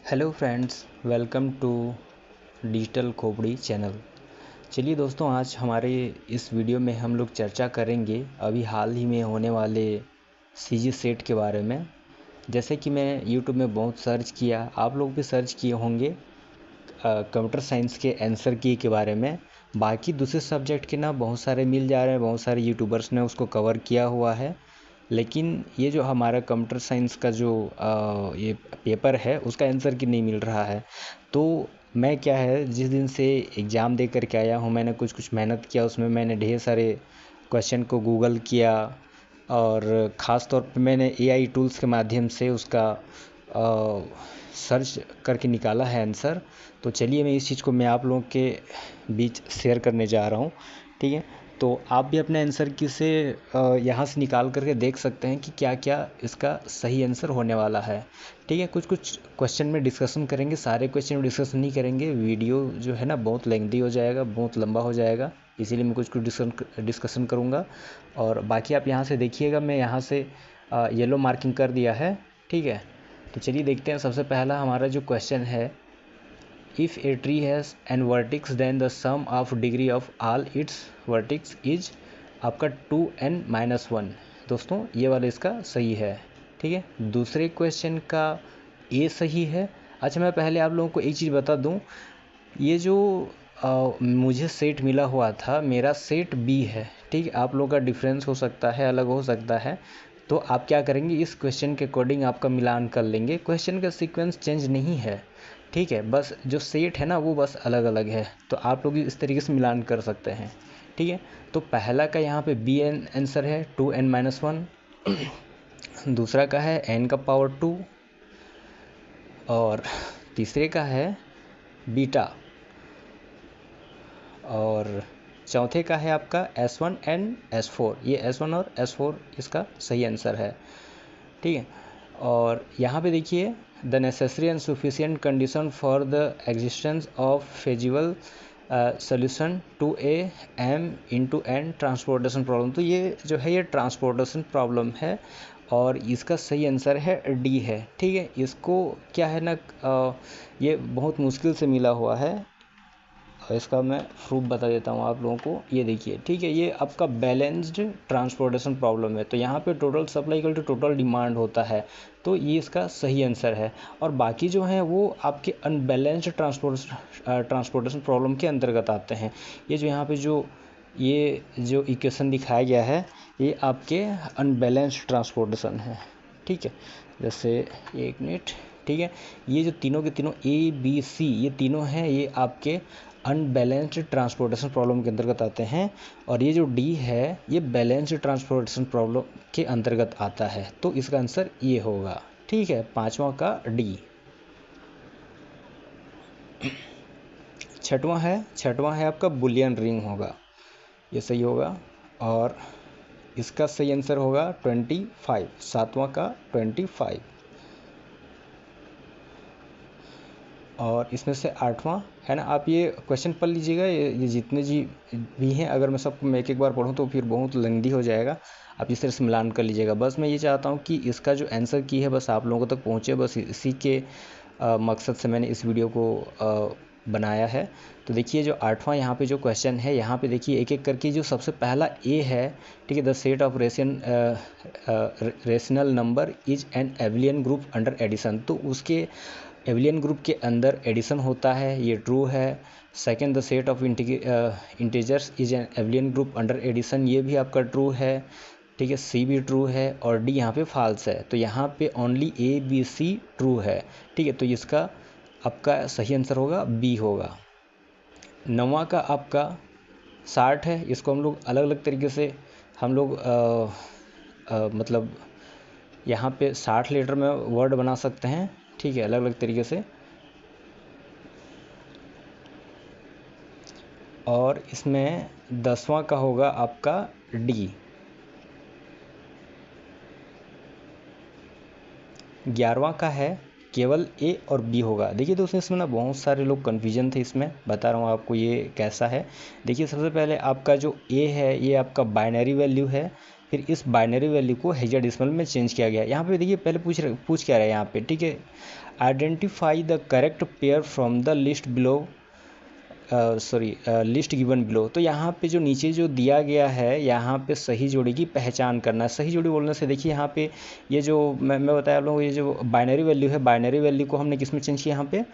Hello friends, welcome to digital Khopdi channel. चलिए दोस्तों, आज हमारे इस वीडियो में हम लोग चर्चा करेंगे अभी हाल ही में होने वाले सीजी सेट के बारे में। जैसे कि मैं यूट्यूब में बहुत सर्च किया, आप लोग भी सर्च किए होंगे कंप्यूटर साइंस के आंसर की के बारे में। बाकी दूसरे सब्जेक्ट के ना बहुत सारे मिल जा रहे हैं, बहुत सारे यूट्यूबर्स ने उसको कवर किया हुआ है, लेकिन ये जो हमारा कंप्यूटर साइंस का जो ये पेपर है उसका आंसर की नहीं मिल रहा है। तो मैं क्या है, जिस दिन से एग्ज़ाम दे कर के आया हूँ, मैंने कुछ मेहनत किया, उसमें मैंने ढेर सारे क्वेश्चन को गूगल किया और ख़ास तौर पे मैंने एआई टूल्स के माध्यम से उसका सर्च करके निकाला है आंसर। तो चलिए, मैं इस चीज़ को मैं आप लोगों के बीच शेयर करने जा रहा हूँ। ठीक है, तो आप भी अपने आंसर की से यहाँ से निकाल करके देख सकते हैं कि क्या क्या इसका सही आंसर होने वाला है। ठीक है, कुछ क्वेश्चन में डिस्कशन करेंगे, सारे क्वेश्चन में डिस्कशन नहीं करेंगे, वीडियो जो है ना बहुत लेंथी हो जाएगा, बहुत लंबा हो जाएगा, इसीलिए मैं कुछ डिस्कशन करूँगा। और बाकी आप यहाँ से देखिएगा, मैं यहाँ से येलो मार्किंग कर दिया है। ठीक है, तो चलिए देखते हैं। सबसे पहला हमारा जो क्वेश्चन है, if a tree has n vertex then the sum of degree of all its vertex is आपका 2n-1। दोस्तों ये वाला इसका सही है। ठीक है, दूसरे क्वेश्चन का ए सही है। अच्छा, मैं पहले आप लोगों को एक चीज़ बता दूं, ये जो मुझे सेट मिला हुआ था, मेरा सेट बी है। ठीक है, आप लोगों का डिफरेंस हो सकता है, अलग हो सकता है, तो आप क्या करेंगे, इस क्वेश्चन के अकॉर्डिंग आपका मिलान कर लेंगे। क्वेश्चन का सीक्वेंस चेंज नहीं है। ठीक है, बस जो सेट है ना वो बस अलग अलग है, तो आप लोग इस तरीके से मिलान कर सकते हैं। ठीक है, तो पहला का यहाँ पे बी एन आंसर है 2n-1। दूसरा का है n का पावर 2 और तीसरे का है बीटा और चौथे का है आपका S1 एंड S4। ये S1 और S4 इसका सही आंसर है। ठीक है, और यहाँ पे देखिए, the necessary and sufficient condition for the existence of feasible solution to a m into n transportation problem. तो ये जो है ये ट्रांसपोर्टेशन प्रॉब्लम है और इसका सही आंसर है डी है। ठीक है, इसको क्या है ना, ये बहुत मुश्किल से मिला हुआ है और इसका मैं प्रूफ बता देता हूँ आप लोगों को। ये देखिए, ठीक है, ये आपका बैलेंस्ड ट्रांसपोर्टेशन प्रॉब्लम है, तो यहाँ पे total supply equal to total demand होता है, तो ये इसका सही आंसर है। और बाकी जो हैं वो आपके अनबैलेंस्ड ट्रांसपोर्टेशन प्रॉब्लम के अंतर्गत आते हैं। ये जो यहाँ पे ये जो इक्वेशन दिखाया गया है, ये आपके अनबैलेंस्ड ट्रांसपोर्टेशन है। ठीक है, जैसे एक मिनट। ठीक है, ये जो तीनों के तीनों ए बी सी ये तीनों हैं, ये आपके अनबैलेंस्ड ट्रांसपोर्टेशन प्रॉब्लम के अंतर्गत आते हैं। और ये जो डी है ये बैलेंस्ड ट्रांसपोर्टेशन प्रॉब्लम के अंतर्गत आता है, तो इसका आंसर ये होगा। ठीक है, पांचवा का डी। छठवां है आपका बुलियन रिंग होगा, ये सही होगा। और इसका सही आंसर होगा 25, सातवां का 25। और इसमें से आठवां है ना, आप ये क्वेश्चन पढ़ लीजिएगा, ये जितने जी भी हैं, अगर मैं सबको मैं एक बार पढ़ूँ तो फिर बहुत लेंथी हो जाएगा। आप इस तरह से मिलान कर लीजिएगा। बस मैं ये चाहता हूँ कि इसका जो आंसर की है बस आप लोगों तक पहुँचे, बस इसी के मकसद से मैंने इस वीडियो को बनाया है। तो देखिए, जो आठवां यहाँ पे जो क्वेश्चन है, यहाँ पे देखिए एक एक करके जो सबसे पहला ए है, ठीक है, the set of rational number is an abelian group under addition. तो उसके एबलियन ग्रुप के अंदर एडिशन होता है, ये ट्रू है। Second, the set of integers is an abelian group under addition, ये भी आपका ट्रू है। ठीक है, सी भी ट्रू है और डी यहाँ पे फॉल्स है, तो यहाँ पे only A B C true है। ठीक है, तो इसका आपका सही आंसर होगा बी होगा। नौवां का आपका 60 है, इसको हम लोग अलग अलग तरीके से हम लोग मतलब यहाँ पे 60 लीटर में वर्ड बना सकते हैं। ठीक है, अलग अलग तरीके से। और इसमें 10वां का होगा आपका डी। 11वां का है केवल ए और बी होगा। देखिए दोस्तों, इसमें ना बहुत सारे लोग कन्फ्यूजन थे, इसमें बता रहा हूँ आपको ये कैसा है। देखिए, सबसे पहले आपका जो ए है ये आपका बाइनरी वैल्यू है, फिर इस बाइनरी वैल्यू को हेक्साडेसिमल में चेंज किया गया। यहाँ पे देखिए, पहले पूछ क्या रहा है यहाँ पे। ठीक है, identify the correct pair from the list below, list given below. तो यहाँ पे जो नीचे जो दिया गया है, यहाँ पे सही जोड़ी की पहचान करना है। सही जोड़ी बोलने से देखिए यहाँ पे ये जो मैं बताया आप लोगों को, ये जो बाइनरी वैल्यू है, बाइनरी वैल्यू को हमने किस में चेंज किया, यहाँ पे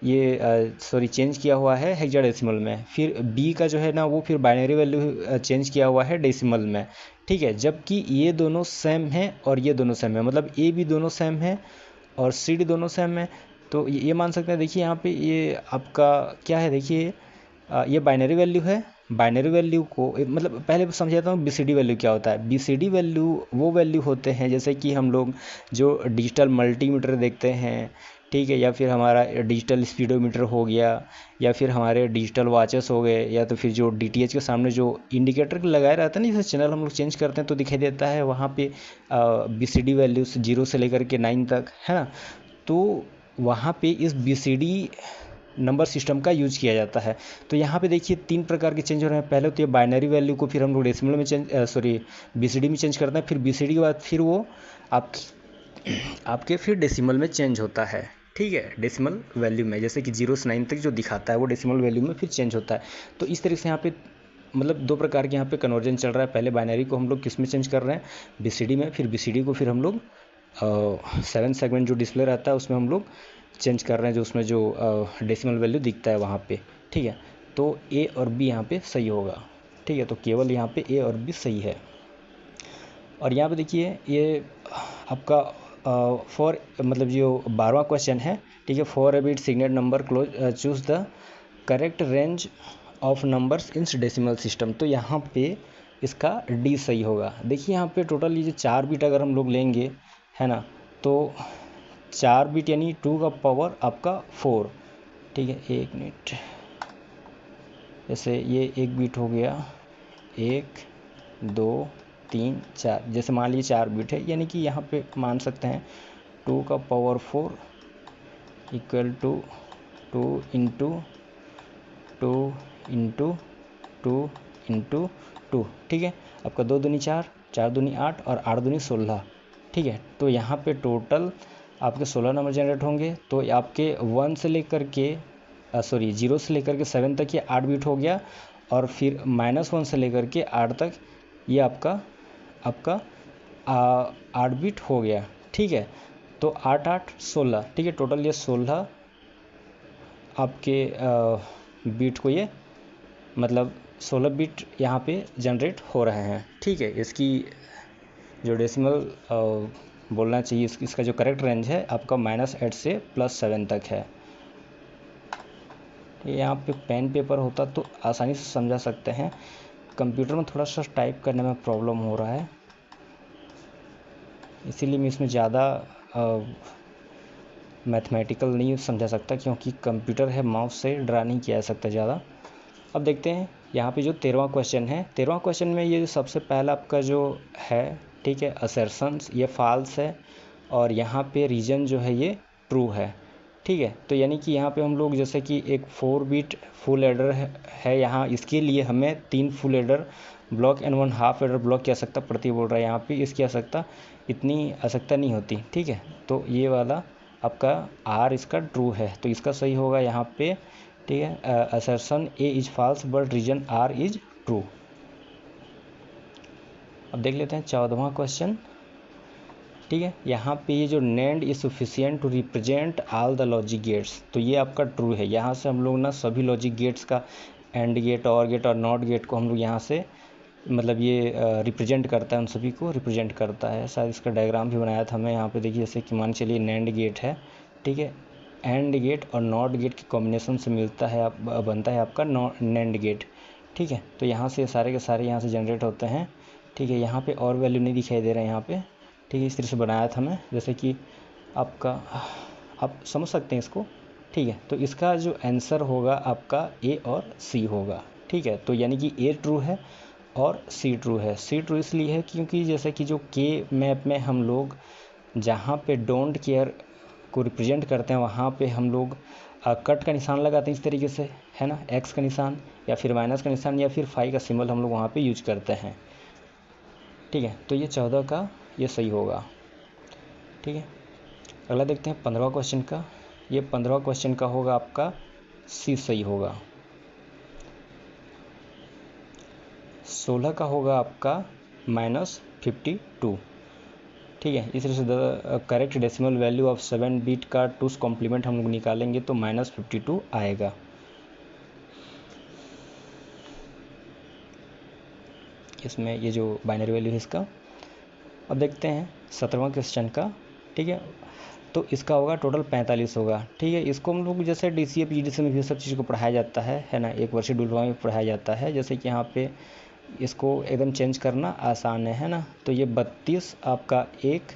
ये चेंज किया हुआ है हेक्साडेसिमल में। फिर बी का जो है ना वो फिर बाइनरी वैल्यू चेंज किया हुआ है डेसिमल में, ठीक है। जबकि ये दोनों सेम हैं और ये दोनों सेम है, मतलब ए भी दोनों सेम है और सी डी दोनों सेम है। तो ये मान सकते हैं, देखिए यहाँ पे ये आपका क्या है, देखिए ये बाइनरी वैल्यू है। बाइनरी वैल्यू को मतलब पहले समझाता हूँ बीसीडी वैल्यू क्या होता है। बीसीडी वैल्यू वो वैल्यू होते हैं जैसे कि हम लोग जो डिजिटल मल्टीमीटर देखते हैं, ठीक है, या फिर हमारा डिजिटल स्पीडोमीटर हो गया, या फिर हमारे डिजिटल वॉचेस हो गए, या तो फिर जो डीटीएच के सामने जो इंडिकेटर लगाया रहता है ना, जैसे चैनल हम लोग चेंज करते हैं तो दिखाई देता है वहाँ पे बीसीडी वैल्यूज 0 से लेकर के 9 तक, है ना। तो वहाँ पे इस बीसीडी नंबर सिस्टम का यूज किया जाता है। तो यहाँ पे देखिए 3 प्रकार के चेंज हो रहे हैं। पहले तो ये बाइनरी वैल्यू को फिर हम लोग डेसिमल में बीसीडी में चेंज करते हैं, फिर बीसीडी के बाद फिर वो आपके फिर डेसिमल में चेंज होता है, ठीक है, डेसिमल वैल्यू में, जैसे कि 0 से 9 तक जो दिखाता है वो डेसिमल वैल्यू में फिर चेंज होता है। तो इस तरह से यहाँ पे मतलब 2 प्रकार के यहाँ पे कन्वर्जन चल रहा है। पहले बाइनरी को हम लोग किस में चेंज कर रहे हैं, बीसीडी में, फिर बीसीडी को फिर हम लोग 7 सेगमेंट जो डिस्प्ले रहता है उसमें हम लोग चेंज कर रहे हैं, जो उसमें जो डेसिमल वैल्यू दिखता है वहाँ पे, ठीक है। तो ए और बी यहाँ पे सही होगा, ठीक है। तो केवल यहाँ पे ए और बी सही है। और यहाँ पे देखिए ये आपका फॉर मतलब जो 12वां क्वेश्चन है, ठीक है। For a bit signed number choose the correct range of numbers in decimal system. तो यहाँ पे इसका डी सही होगा। देखिए यहाँ पे टोटल ये जो 4 बिट अगर हम लोग लेंगे, है ना, तो 4 बिट यानी 2 का पावर आपका 4, ठीक है। 1 मिनट, जैसे ये 1 बिट हो गया, 1 2 3 4, जैसे मान लीजिए 4 बिट है, यानी कि यहाँ पे मान सकते हैं 2 का power 4 equal to 2 into 2 into 2 into 2, ठीक है। आपका 2 दूनी 4, 4 दूनी 8 और 8 दूनी 16, ठीक है। तो यहाँ पे टोटल आपके 16 नंबर जनरेट होंगे। तो आपके 1 से लेकर के 0 से लेकर के 7 तक ये 8 बिट हो गया, और फिर -1 से लेकर के 8 तक ये आपका 8 बिट हो गया, ठीक है। तो 8 8 16, ठीक है। टोटल ये 16 आपके बिट को ये मतलब 16 बिट यहाँ पे जनरेट हो रहे हैं, ठीक है। इसकी जो डेसिमल बोलना चाहिए, इसका जो करेक्ट रेंज है आपका -8 से +7 तक है। यहाँ पे पेन पेपर होता तो आसानी से समझा सकते हैं, कंप्यूटर में थोड़ा सा टाइप करने में प्रॉब्लम हो रहा है, इसीलिए मैं इसमें ज़्यादा मैथमेटिकल नहीं समझा सकता, क्योंकि कंप्यूटर है, माउस से ड्रा नहीं किया जा सकता ज़्यादा। अब देखते हैं यहाँ पे जो 13वां क्वेश्चन है। 13वां क्वेश्चन में ये सबसे पहला आपका जो है, ठीक है, असर्शंस ये फॉल्स है, और यहाँ पे रीजन जो है ये ट्रू है, ठीक है। तो यानी कि यहाँ पे हम लोग जैसे कि एक 4 बिट फुल एडर है यहाँ, इसके लिए हमें 3 full adder block and 1 half adder block की आवश्यकता पड़ती बोल रहा है। यहाँ पे इसकी आवश्यकता इतनी आवश्यकता नहीं होती, ठीक है। तो ये वाला आपका आर इसका ट्रू है, तो इसका सही होगा यहाँ पे, ठीक है। Assertion A is false but reason R is true. अब देख लेते हैं 14वां क्वेश्चन, ठीक है। यहाँ पे ये जो NAND is sufficient to represent all the logic gates, तो ये आपका ट्रू है। यहाँ से हम लोग ना सभी लॉजिक गेट्स का, एंड गेट, और गेट और नॉट गेट को हम लोग यहाँ से मतलब ये रिप्रेजेंट करता है, उन सभी को रिप्रेजेंट करता है। शायद इसका डायग्राम भी बनाया था हमें यहाँ पे, देखिए जैसे कि मान चलिए नेंड गेट है, ठीक है। एंड गेट और नॉट गेट के कॉम्बिनेशन से मिलता है बनता है आपका नेंड गेट, ठीक है। तो यहाँ से सारे के सारे यहाँ से जनरेट होते हैं, ठीक है। यहाँ पे और वैल्यू नहीं दिखाई दे रहा है यहाँ पे, ठीक है। इस तरह से बनाया था मैं, जैसे कि आपका आप समझ सकते हैं इसको, ठीक है। तो इसका जो आंसर होगा आपका ए और सी होगा, ठीक है। तो यानी कि ए ट्रू है और सी ट्रू है। सी ट्रू इसलिए है क्योंकि जैसे कि जो के मैप में हम लोग जहाँ पे डोंट केयर को रिप्रेजेंट करते हैं वहाँ पे हम लोग कट का निशान लगाते हैं इस तरीके से, है ना, एक्स का निशान या फिर माइनस का निशान या फिर फाई का सिंबल हम लोग वहाँ पे यूज करते हैं, ठीक है। तो ये 14 का ये सही होगा, ठीक है। अगला देखते हैं 15वां क्वेश्चन का। ये 15वां क्वेश्चन का होगा आपका सी सही होगा। 16 का होगा आपका -52। ठीक है, इस तरह से the correct decimal value of 7 bit का 2's कॉम्प्लीमेंट हम लोग निकालेंगे तो -52 आएगा। इसमें ये जो बाइनरी वैल्यू है इसका। अब देखते हैं 17वां क्वेश्चन का। ठीक है, तो इसका होगा टोटल 45 होगा। ठीक है, इसको हम लोग जैसे DCA PGDCA में भी सब चीज़ को पढ़ाया जाता है ना, एक वर्षीय डिप्लोमा में पढ़ाया जाता है। जैसे कि यहाँ पे इसको एकदम चेंज करना आसान है ना। तो ये 32 आपका 1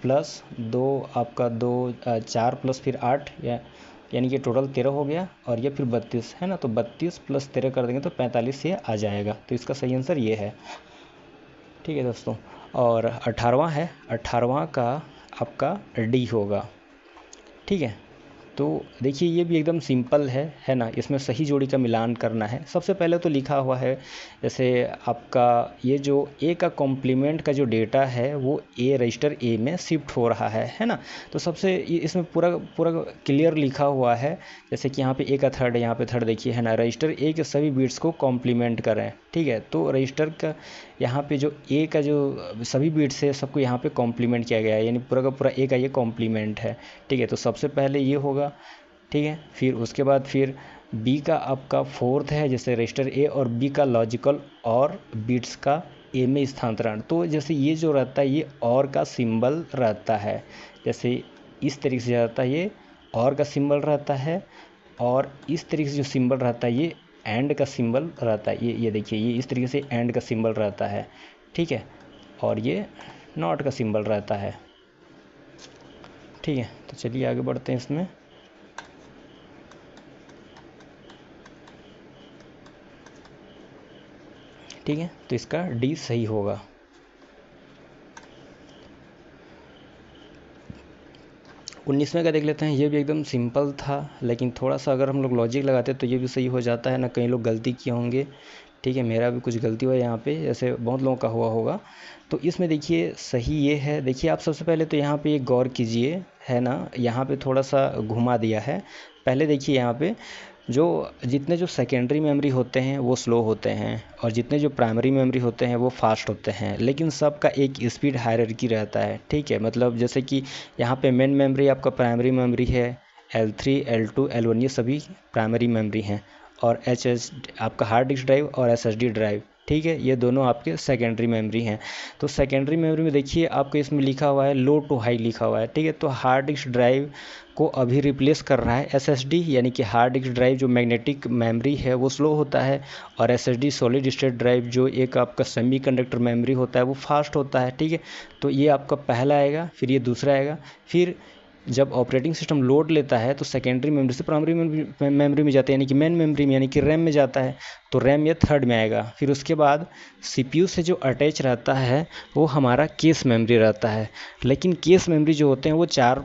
प्लस 2 आपका 2 4 प्लस फिर 8 यानी कि टोटल 13 हो गया, और ये फिर 32 है ना। तो 32 प्लस 13 कर देंगे तो 45 ये आ जाएगा। तो इसका सही आंसर ये है। ठीक है दोस्तों, और 18वां है। 18वां का आपका डी होगा। ठीक है, तो देखिए ये भी एकदम सिंपल है ना। इसमें सही जोड़ी का मिलान करना है। सबसे पहले तो लिखा हुआ है जैसे आपका ये जो ए का कॉम्प्लीमेंट का जो डेटा है वो ए रजिस्टर ए में शिफ्ट हो रहा है ना। तो सबसे इसमें पूरा पूरा क्लियर लिखा हुआ है। जैसे कि यहाँ पे ए का थर्ड है, यहाँ पे थर्ड देखिए है ना। रजिस्टर ए के सभी बिट्स को कॉम्प्लीमेंट करें। ठीक है, तो रजिस्टर का यहाँ पे जो ए का जो सभी बिट्स है सबको यहाँ पे कॉम्प्लीमेंट किया गया है, यानी पूरा का पूरा ए का ये कॉम्प्लीमेंट है। ठीक है, तो सबसे पहले ये होगा। ठीक है, फिर उसके बाद फिर बी का आपका फोर्थ है, जैसे रजिस्टर ए और बी का लॉजिकल और बिट्स का ए में स्थानांतरण। तो जैसे ये जो रहता है ये और का सिंबल रहता है, जैसे इस तरीके से रहता है ये और का सिंबल रहता है, और इस तरीके से जो सिंबल रहता है ये एंड का सिंबल रहता है। ये देखिए ये इस तरीके से एंड का सिंबल रहता है। ठीक है, और ये नॉट का सिंबल रहता है। ठीक है, तो चलिए आगे बढ़ते हैं इसमें। ठीक है, तो इसका डी सही होगा। उन्नीसवें का देख लेते हैं। ये भी एकदम सिंपल था, लेकिन थोड़ा सा अगर हम लोग लॉजिक लगाते तो ये भी सही हो जाता है ना। कई लोग गलती किए होंगे। ठीक है, मेरा भी कुछ गलती हुआ यहाँ पे, जैसे बहुत लोगों का हुआ होगा। तो इसमें देखिए सही ये है। देखिए आप सबसे पहले तो यहाँ पे एक गौर कीजिए है ना, यहाँ पे थोड़ा सा घुमा दिया है। पहले देखिए यहाँ पे जो जितने जो सेकेंडरी मेमोरी होते हैं वो स्लो होते हैं, और जितने जो प्राइमरी मेमोरी होते हैं वो फास्ट होते हैं, लेकिन सबका एक स्पीड हायरार्की रहता है। ठीक है, मतलब जैसे कि यहाँ पे मेन मेमोरी आपका प्राइमरी मेमोरी है, L3 L2 L1 ये सभी प्राइमरी मेमोरी हैं, और आपका हार्ड डिस्क ड्राइव और SSD ड्राइव, ठीक है, ये दोनों आपके सेकेंडरी मेमोरी हैं। तो सेकेंडरी मेमोरी में देखिए आपको इसमें लिखा हुआ है लो टू हाई लिखा हुआ है। ठीक है, तो हार्ड डिस्क ड्राइव को अभी रिप्लेस कर रहा है SSD, यानी कि हार्ड डिस्क ड्राइव जो मैग्नेटिक मेमोरी है वो स्लो होता है, और SSD सॉलिड स्टेट ड्राइव जो एक आपका सेमीकंडक्टर मेमोरी होता है वो फास्ट होता है। ठीक है, तो ये आपका पहला आएगा, फिर ये दूसरा आएगा। फिर जब ऑपरेटिंग सिस्टम लोड लेता है तो सेकेंडरी मेमोरी से प्राइमरी मेमोरी में जाता है, यानी कि मेन मेमोरी में यानी कि रैम में जाता है, तो रैम ये थर्ड में आएगा। फिर उसके बाद CPU से जो अटैच रहता है वो हमारा केस मेमोरी रहता है। लेकिन केस मेमोरी जो होते हैं वो चार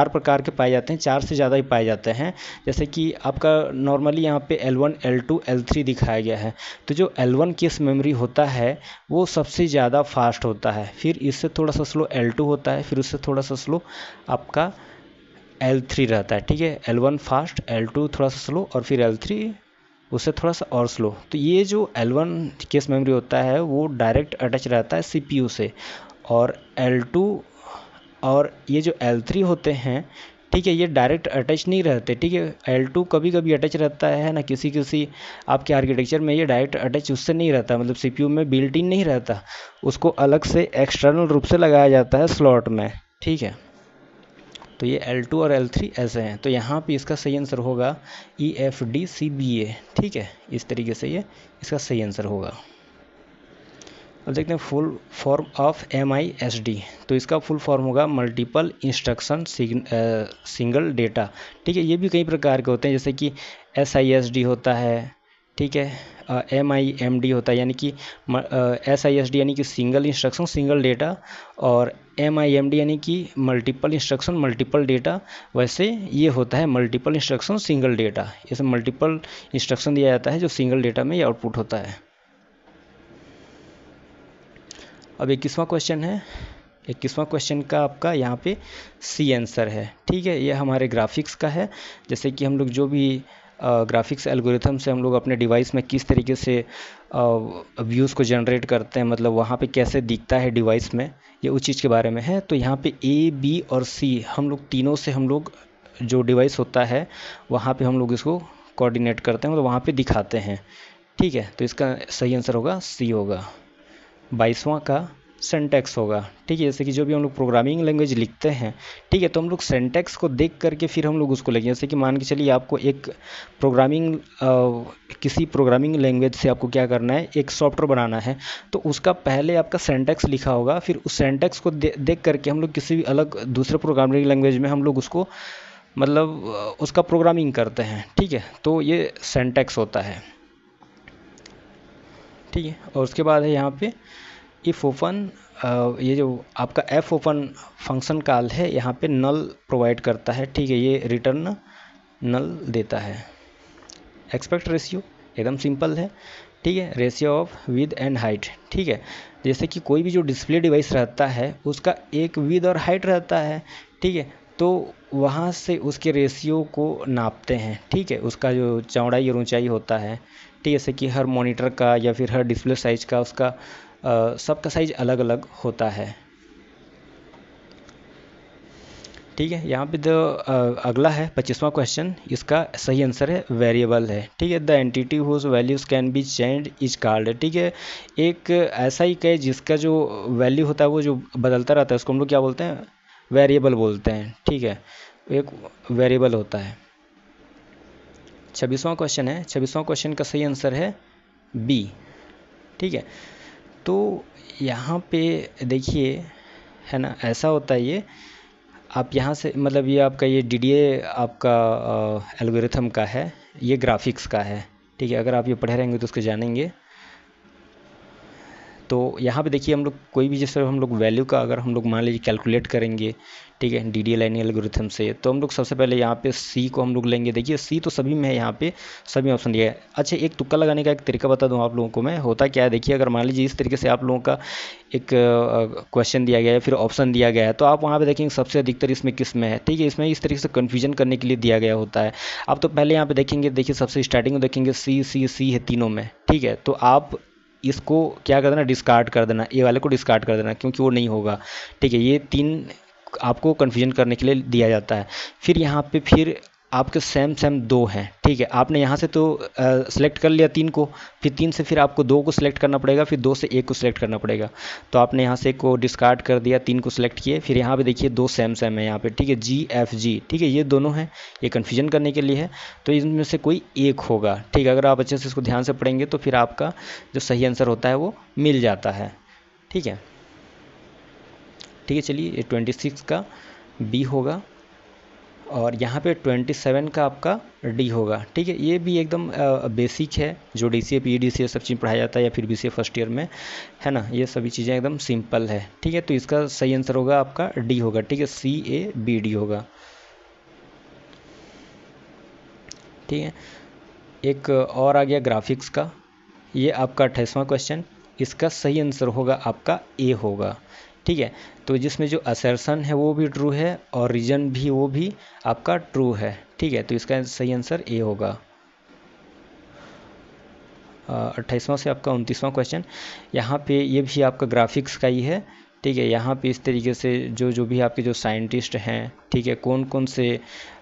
प्रकार के पाए जाते हैं, 4 से ज़्यादा ही पाए जाते हैं। जैसे कि आपका नॉर्मली यहाँ पे L1 L2 L3 दिखाया गया है। तो जो L1 केस मेमोरी होता है वो सबसे ज़्यादा फास्ट होता है, फिर इससे थोड़ा सा स्लो L2 होता है, फिर उससे थोड़ा सा स्लो आपका L3 रहता है। ठीक है, L1 फास्ट, L2 थोड़ा सा स्लो, और फिर L3 उससे थोड़ा सा और स्लो। तो ये जो L1 केस मेमोरी होता है वो डायरेक्ट अटैच रहता है CPU से, और L2 और ये जो L3 होते हैं, ठीक है, ये डायरेक्ट अटैच नहीं रहते। ठीक है, L2 कभी कभी अटैच रहता है ना, किसी आपके आर्किटेक्चर में ये डायरेक्ट अटैच उससे नहीं रहता, मतलब CPU में बिल्ट इन नहीं रहता, उसको अलग से एक्सटर्नल रूप से लगाया जाता है स्लॉट में। ठीक है, तो ये L2 और L3 ऐसे हैं। तो यहाँ पे इसका सही आंसर होगा EFDCBA। ठीक है, इस तरीके से ये इसका सही आंसर होगा। अब देखते हैं फुल फॉर्म ऑफ MISD। तो इसका फुल फॉर्म होगा मल्टीपल इंस्ट्रक्शन सिंगल डेटा। ठीक है, ये भी कई प्रकार के होते हैं, जैसे कि SISD होता है। ठीक है, MIMD होता है, यानी कि SISD यानी कि सिंगल इंस्ट्रक्शन सिंगल डेटा, और MIMD यानी कि मल्टीपल इंस्ट्रक्शन मल्टीपल डेटा। वैसे ये होता है मल्टीपल इंस्ट्रक्शन सिंगल डेटा, इसमें मल्टीपल इंस्ट्रक्शन दिया जाता है जो सिंगल डेटा में ये आउटपुट होता है। अब 21वां क्वेश्चन है। 21वां क्वेश्चन का आपका यहाँ पे सी आंसर है। ठीक है, ये हमारे ग्राफिक्स का है। जैसे कि हम लोग जो भी ग्राफिक्स एल्गोरिथम से हम लोग अपने डिवाइस में किस तरीके से व्यूज़ को जनरेट करते हैं, मतलब वहाँ पे कैसे दिखता है डिवाइस में, ये उस चीज़ के बारे में है। तो यहाँ पे ए, बी और सी हम लोग तीनों से हम लोग जो डिवाइस होता है वहाँ पे हम लोग इसको कोऑर्डिनेट करते हैं, मतलब वहाँ पे दिखाते हैं। ठीक है, तो इसका सही आंसर होगा सी होगा। 22वां का सिंटैक्स होगा। ठीक है, जैसे कि जो भी हम लोग प्रोग्रामिंग लैंग्वेज लिखते हैं, ठीक है, तो हम लोग सिंटैक्स को देख करके फिर हम लोग उसको लिखेंगे। जैसे कि मान के चलिए आपको एक किसी प्रोग्रामिंग लैंग्वेज से आपको क्या करना है, एक सॉफ्टवेयर बनाना है, तो उसका पहले आपका सिंटैक्स लिखा होगा, फिर उस सिंटैक्स को देख करके हम लोग किसी भी अलग दूसरे प्रोग्रामिंग लैंग्वेज में हम लोग उसको मतलब उसका प्रोग्रामिंग करते हैं। ठीक है, तो ये सिंटैक्स होता है। ठीक है, और उसके बाद है यहाँ पे इफ़ ओपन, ये जो आपका एफ ओपन फंक्शन कॉल है यहाँ पे नल प्रोवाइड करता है। ठीक है, ये रिटर्न नल देता है। एक्सपेक्ट रेशियो एकदम सिंपल है। ठीक है, ratio of with and height. ठीक है, जैसे कि कोई भी जो डिस्प्ले डिवाइस रहता है उसका एक विद और हाइट रहता है। ठीक है, तो वहाँ से उसके रेशियो को नापते हैं। ठीक है, उसका जो चौड़ाई और ऊंचाई होता है, ठीक है, जैसे कि हर मॉनिटर का या फिर हर डिस्प्ले साइज का उसका सबका साइज अलग अलग होता है। ठीक है, यहाँ पे अगला है 25वां क्वेश्चन, इसका सही आंसर है वेरिएबल है। ठीक है, the entity whose values can be change is called. ठीक है, एक ऐसा ही है जिसका जो वैल्यू होता है वो जो बदलता रहता है उसको हम लोग क्या बोलते हैं, वेरिएबल बोलते हैं। ठीक है, एक वेरिएबल होता है। 26वां क्वेश्चन है, 26वां क्वेश्चन का सही आंसर है बी। ठीक है, तो यहाँ पे देखिए, है ना, ऐसा होता है ये आप यहाँ से मतलब ये आपका ये DDA आपका एल्गोरिथम का है, ये ग्राफिक्स का है। ठीक है, अगर आप ये पढ़े रहेंगे तो उसको जानेंगे। तो यहाँ पे देखिए हम लोग कोई भी जैसे हम लोग वैल्यू का अगर हम लोग मान लीजिए कैलकुलेट करेंगे, ठीक है, DDA लाइनिंग एल्गोरिथम से, तो हम लोग सबसे पहले यहाँ पे सी को हम लोग लेंगे। देखिए सी तो सभी में है, यहाँ पे सभी ऑप्शन दिया है। अच्छा, एक तुक्का लगाने का एक तरीका बता दूँ आप लोगों को मैं, होता क्या है, देखिए अगर मान लीजिए इस तरीके से आप लोगों का एक क्वेश्चन दिया गया है, फिर ऑप्शन दिया गया है, तो आप वहाँ पे देखेंगे सबसे अधिकतर इसमें किस में है। ठीक है, इसमें इस तरीके से कन्फ्यूजन करने के लिए दिया गया होता है। आप तो पहले यहाँ पे देखेंगे, देखिए सबसे स्टार्टिंग में देखेंगे सी सी सी है तीनों में। ठीक है, तो आप इसको क्या कर देना, डिस्कार्ड कर देना, ए वाले को डिस्कार्ड कर देना, क्योंकि वो नहीं होगा। ठीक है, ये तीन आपको कन्फ्यूजन करने के लिए दिया जाता है। फिर यहाँ पे फिर आपके सेम सेम दो हैं। ठीक है, आपने यहाँ से तो सेलेक्ट कर लिया तीन को, फिर तीन से फिर आपको दो को सिलेक्ट करना पड़ेगा, फिर दो से एक को सिलेक्ट करना पड़ेगा। तो आपने यहाँ से एक को डिस्कार्ड कर दिया, तीन को सिलेक्ट किए, फिर यहाँ पे देखिए दो सेम सेम है यहाँ पे। ठीक है, GFG, ठीक है, ये दोनों हैं, ये कन्फ्यूजन करने के लिए है। तो इनमें से कोई एक होगा। ठीक है, अगर आप अच्छे से इसको ध्यान से पढ़ेंगे तो फिर आपका जो सही आंसर होता है वो मिल जाता है। ठीक है, ठीक है, चलिए ये 26 का बी होगा, और यहाँ पे 27 का आपका डी होगा। ठीक है, ये भी एकदम बेसिक है, जो DCA PEDCA सब चीज़ पढ़ाया जाता है, या फिर BCA फर्स्ट ईयर में, है ना, ये सभी चीज़ें एकदम सिंपल है। ठीक है, तो इसका सही आंसर होगा आपका डी होगा। ठीक है, CABD होगा। ठीक है, एक और आ गया ग्राफिक्स का, ये आपका 28वां क्वेश्चन, इसका सही आंसर होगा आपका ए होगा। ठीक है, तो जिसमें जो असर्शन है वो भी ट्रू है और रीजन भी वो भी आपका ट्रू है। ठीक है, तो इसका सही आंसर ए होगा। 28वां से आपका 29वां क्वेश्चन, यहाँ पे ये भी आपका ग्राफिक्स का ही है। ठीक है, यहाँ पे इस तरीके से जो जो भी आपके जो साइंटिस्ट हैं, ठीक है, कौन कौन से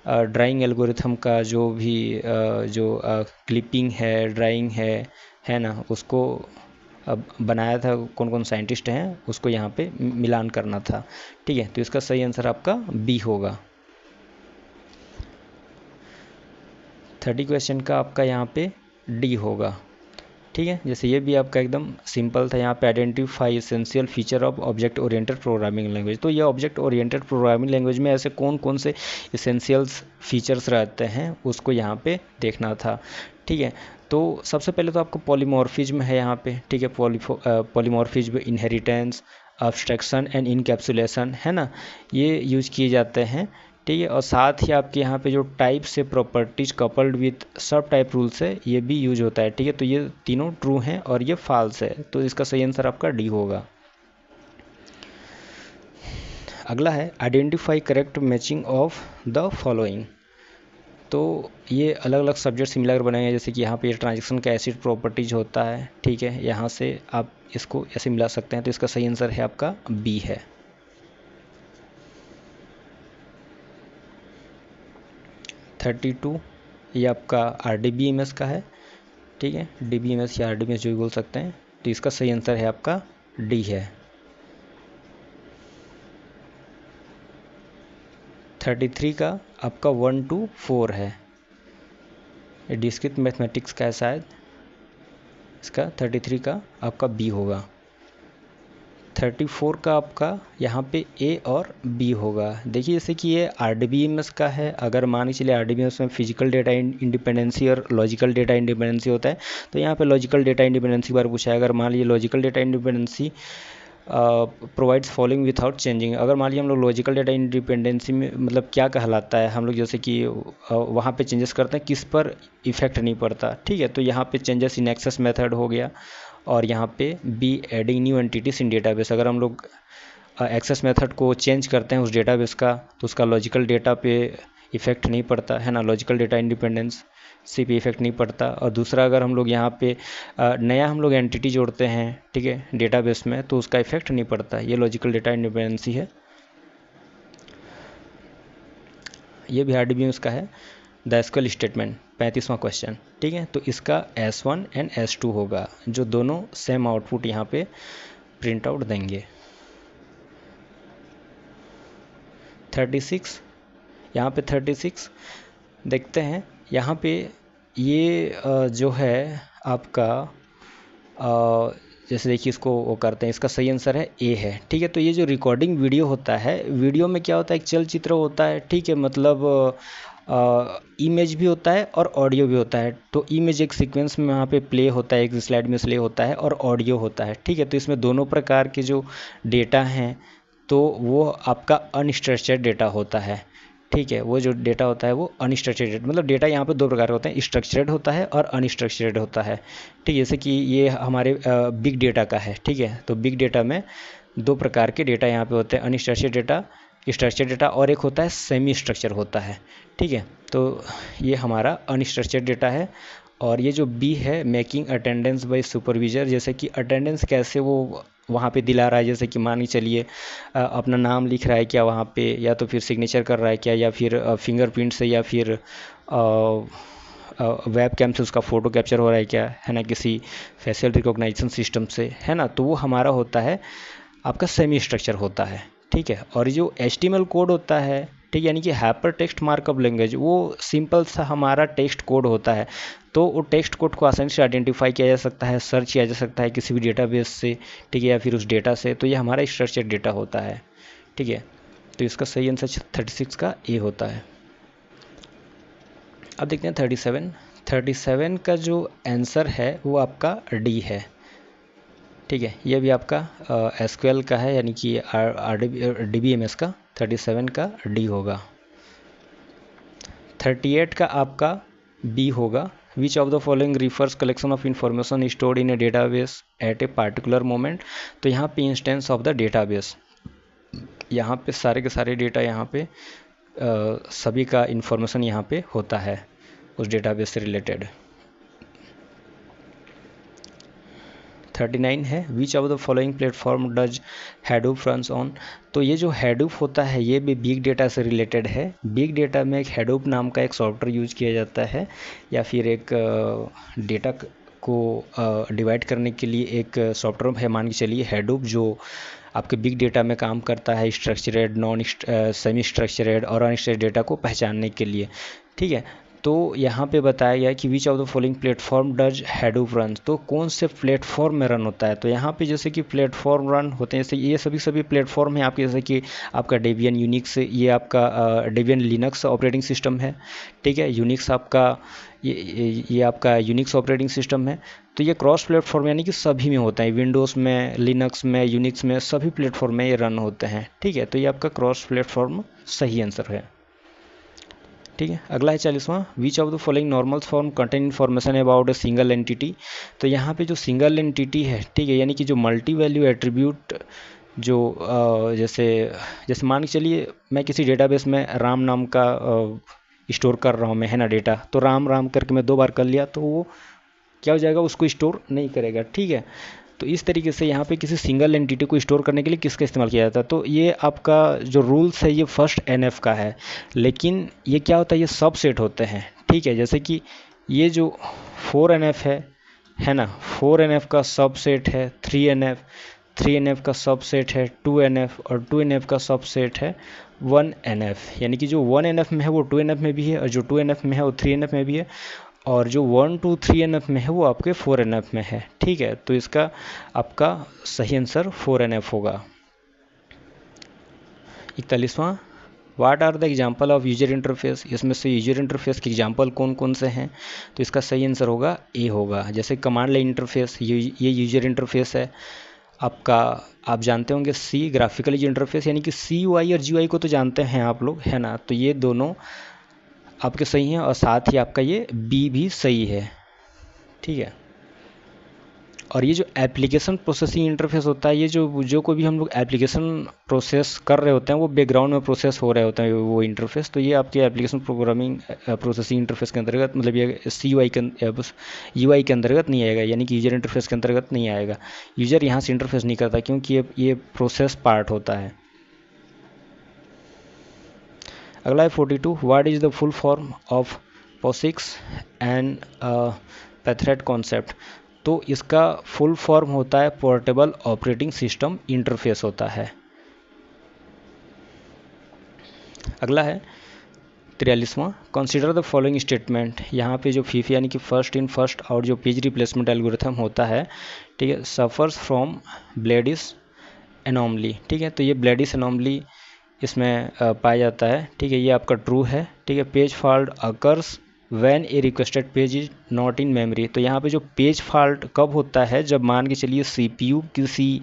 ड्राइंग का जो भी जो क्लिपिंग है, ड्राइंग है ना, उसको बनाया था, कौन कौन साइंटिस्ट हैं उसको यहाँ पे मिलान करना था। ठीक है, तो इसका सही आंसर आपका बी होगा। 30 क्वेश्चन का आपका यहाँ पे डी होगा। ठीक है, जैसे ये भी आपका एकदम सिंपल था, यहाँ पे identify essential feature of object oriented programming language. तो ये ऑब्जेक्ट ओरिएंटेड प्रोग्रामिंग लैंग्वेज में ऐसे कौन कौन से एसेंशियल्स फीचर्स रहते हैं उसको यहाँ पे देखना था। ठीक है, तो सबसे पहले तो आपको पॉलीमॉर्फिज्म है यहाँ पे। ठीक है, polymorphism, inheritance, abstraction and encapsulation, है ना, ये यूज किए जाते हैं। ठीक है, और साथ ही आपके यहाँ पे जो टाइप से प्रॉपर्टीज कपल्ड विथ सब टाइप रूल्स है, ये भी यूज होता है। ठीक है, तो ये तीनों ट्रू हैं और ये फॉल्स है, तो इसका सही आंसर आपका डी होगा। अगला है identify correct matching of the following. तो ये अलग अलग सब्जेक्ट से मिलाकर बनाए हैं, जैसे कि यहाँ पे ट्रांजेक्शन का एसिड प्रॉपर्टीज होता है, ठीक है, यहाँ से आप इसको ऐसे मिला सकते हैं। तो इसका सही आंसर है आपका बी है। थर्टी टू ये आपका RDBMS का है, ठीक है, DBMS या RDBMS जो भी बोल सकते हैं। तो इसका सही आंसर है आपका डी है। 33 का आपका 1 to 4 है, ये डिस्क्रीट मैथमेटिक्स का है शायद। इसका 33 का आपका बी होगा। 34 का आपका यहाँ पे ए और बी होगा। देखिए जैसे कि ये RDBMS का है, अगर मान के चलिए RDBMS में फिजिकल डेटा इंडिपेंडेंसी और लॉजिकल डेटा इंडिपेंडेंसी होता है, तो यहाँ पे लॉजिकल डेटा इंडिपेंडेंसी बार पूछा है। अगर मान लीजिए logical data independency provides following without changing, अगर मान लीजिए हम लोग लॉजिकल डेटा इंडिपेंडेंसी में मतलब क्या कहलाता है, हम लोग जैसे कि वहाँ पे चेंजेस करते हैं किस पर इफेक्ट नहीं पड़ता, ठीक है। तो यहाँ पे चेंजेस इन एक्सेस मेथड हो गया, और यहाँ पे be adding new entities in database. अगर हम लोग एक्सेस मेथड को चेंज करते हैं उस डेटाबेस का, तो उसका लॉजिकल डेटा पे इफेक्ट नहीं पड़ता है ना, लॉजिकल डेटा इंडिपेंडेंस सी पे इफेक्ट नहीं पड़ता। और दूसरा, अगर हम लोग यहाँ पे नया हम लोग एंटिटी जोड़ते हैं, ठीक है, डेटाबेस में, तो उसका इफेक्ट नहीं पड़ता। ये लॉजिकल डेटा इंडिपेंडेंसी है। ये भी RDBMS का है। द SQL स्टेटमेंट 35वां क्वेश्चन, ठीक है। तो इसका S1 एंड S2 होगा, जो दोनों सेम आउटपुट यहाँ पे प्रिंट आउट देंगे। 36 यहाँ पे 36 देखते हैं। यहाँ पे ये जो है आपका जैसे देखिए इसको वो करते हैं, इसका सही आंसर है ए है, ठीक है। तो ये जो रिकॉर्डिंग वीडियो होता है, वीडियो में क्या होता है, एक चलचित्र होता है, ठीक है, मतलब इमेज भी होता है और ऑडियो भी होता है। तो इमेज एक सीक्वेंस में वहाँ पे प्ले होता है, एक स्लाइड में प्ले होता है, और ऑडियो होता है, ठीक है। तो इसमें दोनों प्रकार के जो डेटा हैं, तो वो आपका अनस्ट्रक्चर्ड डेटा होता है, ठीक है। वो जो डेटा होता है वो अनस्ट्रक्चर्ड, मतलब डेटा यहाँ पे दो प्रकार के होते हैं, स्ट्रक्चर्ड होता है और अनस्ट्रक्चर्ड होता है, ठीक है। जैसे कि ये हमारे बिग डेटा का है, ठीक है। तो बिग डेटा में दो प्रकार के डेटा यहाँ पे होते हैं, अनस्ट्रक्चर्ड डेटा, स्ट्रक्चर्ड डेटा, और एक होता है सेमी स्ट्रक्चर होता है, ठीक है। तो ये हमारा अनस्ट्रक्चर्ड डेटा है। और ये जो बी है, मेकिंग अटेंडेंस बाय सुपरविजर, जैसे कि अटेंडेंस कैसे वो वहाँ पे दिला रहा है, जैसे कि मान के चलिए अपना नाम लिख रहा है क्या वहाँ पे, या तो फिर सिग्नेचर कर रहा है क्या, या फिर फिंगरप्रिंट से, या फिर वेब कैम से उसका फ़ोटो कैप्चर हो रहा है क्या, है ना, किसी फेशियल रिकॉग्नाइजेशन सिस्टम से, है ना। तो वो हमारा होता है आपका सेमी स्ट्रक्चर होता है, ठीक है। और जो HTML कोड होता है, ठीक है, यानी कि हाइपर टेक्स्ट मार्कअप लैंग्वेज, वो सिंपल सा हमारा टेक्स्ट कोड होता है। तो वो टेक्स्ट कोड को आसानी से आइडेंटिफाई किया जा सकता है, सर्च किया जा सकता है किसी भी डेटाबेस से, ठीक है, या फिर उस डेटा से। तो ये हमारा स्ट्रक्चर्ड डेटा होता है, ठीक है। तो इसका सही आंसर 36 का ए होता है। अब देखते हैं 37 का जो आंसर है वो आपका डी है, ठीक है। ये भी आपका SQL का है, यानी कि DBMS का 37 का डी होगा। 38 का आपका बी होगा। Which of the following refers collection of information stored in a database at a particular moment. तो यहाँ पे इंस्टेंस ऑफ द डेटाबेस, यहाँ पे सारे के सारे डेटा यहाँ पे सभी का इंफॉर्मेशन यहाँ पे होता है उस डेटाबेस से रिलेटेड। 39 है, which of the following platform does Hadoop runs on. तो ये जो हैडूप होता है ये भी बिग डेटा से रिलेटेड है। बिग डेटा में एक हैडूप नाम का एक सॉफ्टवेयर यूज किया जाता है, या फिर एक डेटा को डिवाइड करने के लिए एक सॉफ्टवेयर है, मान के चलिए हैडूप, जो आपके बिग डेटा में काम करता है स्ट्रक्चर्ड, नॉन सेमी स्ट्रक्चर्ड और अनस्ट्रक्चर्ड डेटा को पहचानने के लिए, ठीक है। तो यहाँ पे बताया गया कि which of the following platform does Hadoop run. तो कौन से प्लेटफॉर्म में रन होता है। तो यहाँ पे जैसे कि प्लेटफॉर्म रन होते हैं, जैसे ये सभी प्लेटफॉर्म हैं आपके, जैसे कि आपका डेबियन यूनिक्स, ये आपका डेबियन लिनक्स ऑपरेटिंग सिस्टम है, ठीक है। यूनिक्स आपका ये आपका यूनिक्स ऑपरेटिंग सिस्टम है। तो ये क्रॉस प्लेटफॉर्म यानी कि सभी में होता है, विंडोज़ में, लिनक्स में, यूनिक्स में, सभी प्लेटफॉर्म में ये रन होते हैं, ठीक है। तो ये आपका क्रॉस प्लेटफॉर्म सही आंसर है, ठीक है। अगला है 40वां, which of the following normal form contain information about a single entity. तो यहाँ पे जो सिंगल एंटिटी है, ठीक है, यानी कि जो मल्टी वैल्यू एट्रीब्यूट जो जैसे मान के चलिए मैं किसी डेटाबेस में राम नाम का स्टोर कर रहा हूँ मैं, है ना, डेटा, तो राम राम करके मैं 2 बार कर लिया तो वो क्या हो जाएगा, उसको स्टोर नहीं करेगा, ठीक है। तो इस तरीके से यहाँ पे किसी सिंगल एंटिटी को स्टोर करने के लिए किसका इस्तेमाल किया जाता है, तो ये आपका जो रूल्स है ये फर्स्ट एनएफ का है, लेकिन ये क्या होता है, ये सबसेट होते हैं, ठीक है। जैसे कि ये जो 4NF है ना, 4NF का सबसेट है 3NF, 3NF का सबसेट है 2NF, और 2NF का सबसेट है 1NF, यानी कि जो 1NF में है वो 2NF में भी है, और जो 2NF में है वो 3NF में भी है, और जो 1, 2, 3NF में है वो आपके 4NF में है, ठीक है। तो इसका आपका सही आंसर 4NF होगा। 41वां, what are the example of user interface, इसमें से यूजर इंटरफेस के एग्जाम्पल कौन कौन से हैं, तो इसका सही आंसर होगा ए होगा। जैसे कमांड लाइन इंटरफेस, ये यूजर इंटरफेस है आपका। आप जानते होंगे सी ग्राफिकल यूजर इंटरफेस, यानी कि CUI और GUI को तो जानते हैं आप लोग, है ना, तो ये दोनों आपके सही हैं, और साथ ही आपका ये बी भी सही है, ठीक है। और ये जो एप्लीकेशन प्रोसेसिंग इंटरफेस होता है, ये जो कोई भी हम लोग एप्लीकेशन प्रोसेस कर रहे होते हैं वो बैकग्राउंड में प्रोसेस हो रहे होते हैं वो इंटरफेस, तो ये आपके एप्लीकेशन प्रोग्रामिंग प्रोसेसिंग इंटरफेस के अंतर्गत, मतलब ये CUI के UI के अंतर्गत नहीं आएगा, यानी कि यूजर इंटरफेस के अंतर्गत नहीं आएगा। यूजर यहाँ से इंटरफेस नहीं करता क्योंकि ये प्रोसेस पार्ट होता है। अगला है 42, what is the full form of POSIX and Pthread concept, तो इसका फुल फॉर्म होता है पोर्टेबल ऑपरेटिंग सिस्टम इंटरफेस होता है। अगला है 43वां, कंसीडर द फॉलोइंग स्टेटमेंट, यहाँ पे जो फीफी यानी कि फर्स्ट इन फर्स्ट आउट जो पेज रिप्लेसमेंट एल्गोरिथम होता है, ठीक है, सफर्स फ्रॉम ब्लेडिस एनॉमली, ठीक है, तो ये ब्लेडिस एनॉमली इसमें पाया जाता है, ठीक है, ये आपका ट्रू है, ठीक है। Page fault occurs when A requested page is not in memory, तो यहाँ पे जो पेज फॉल्ट कब होता है, जब मान के चलिए CPU किसी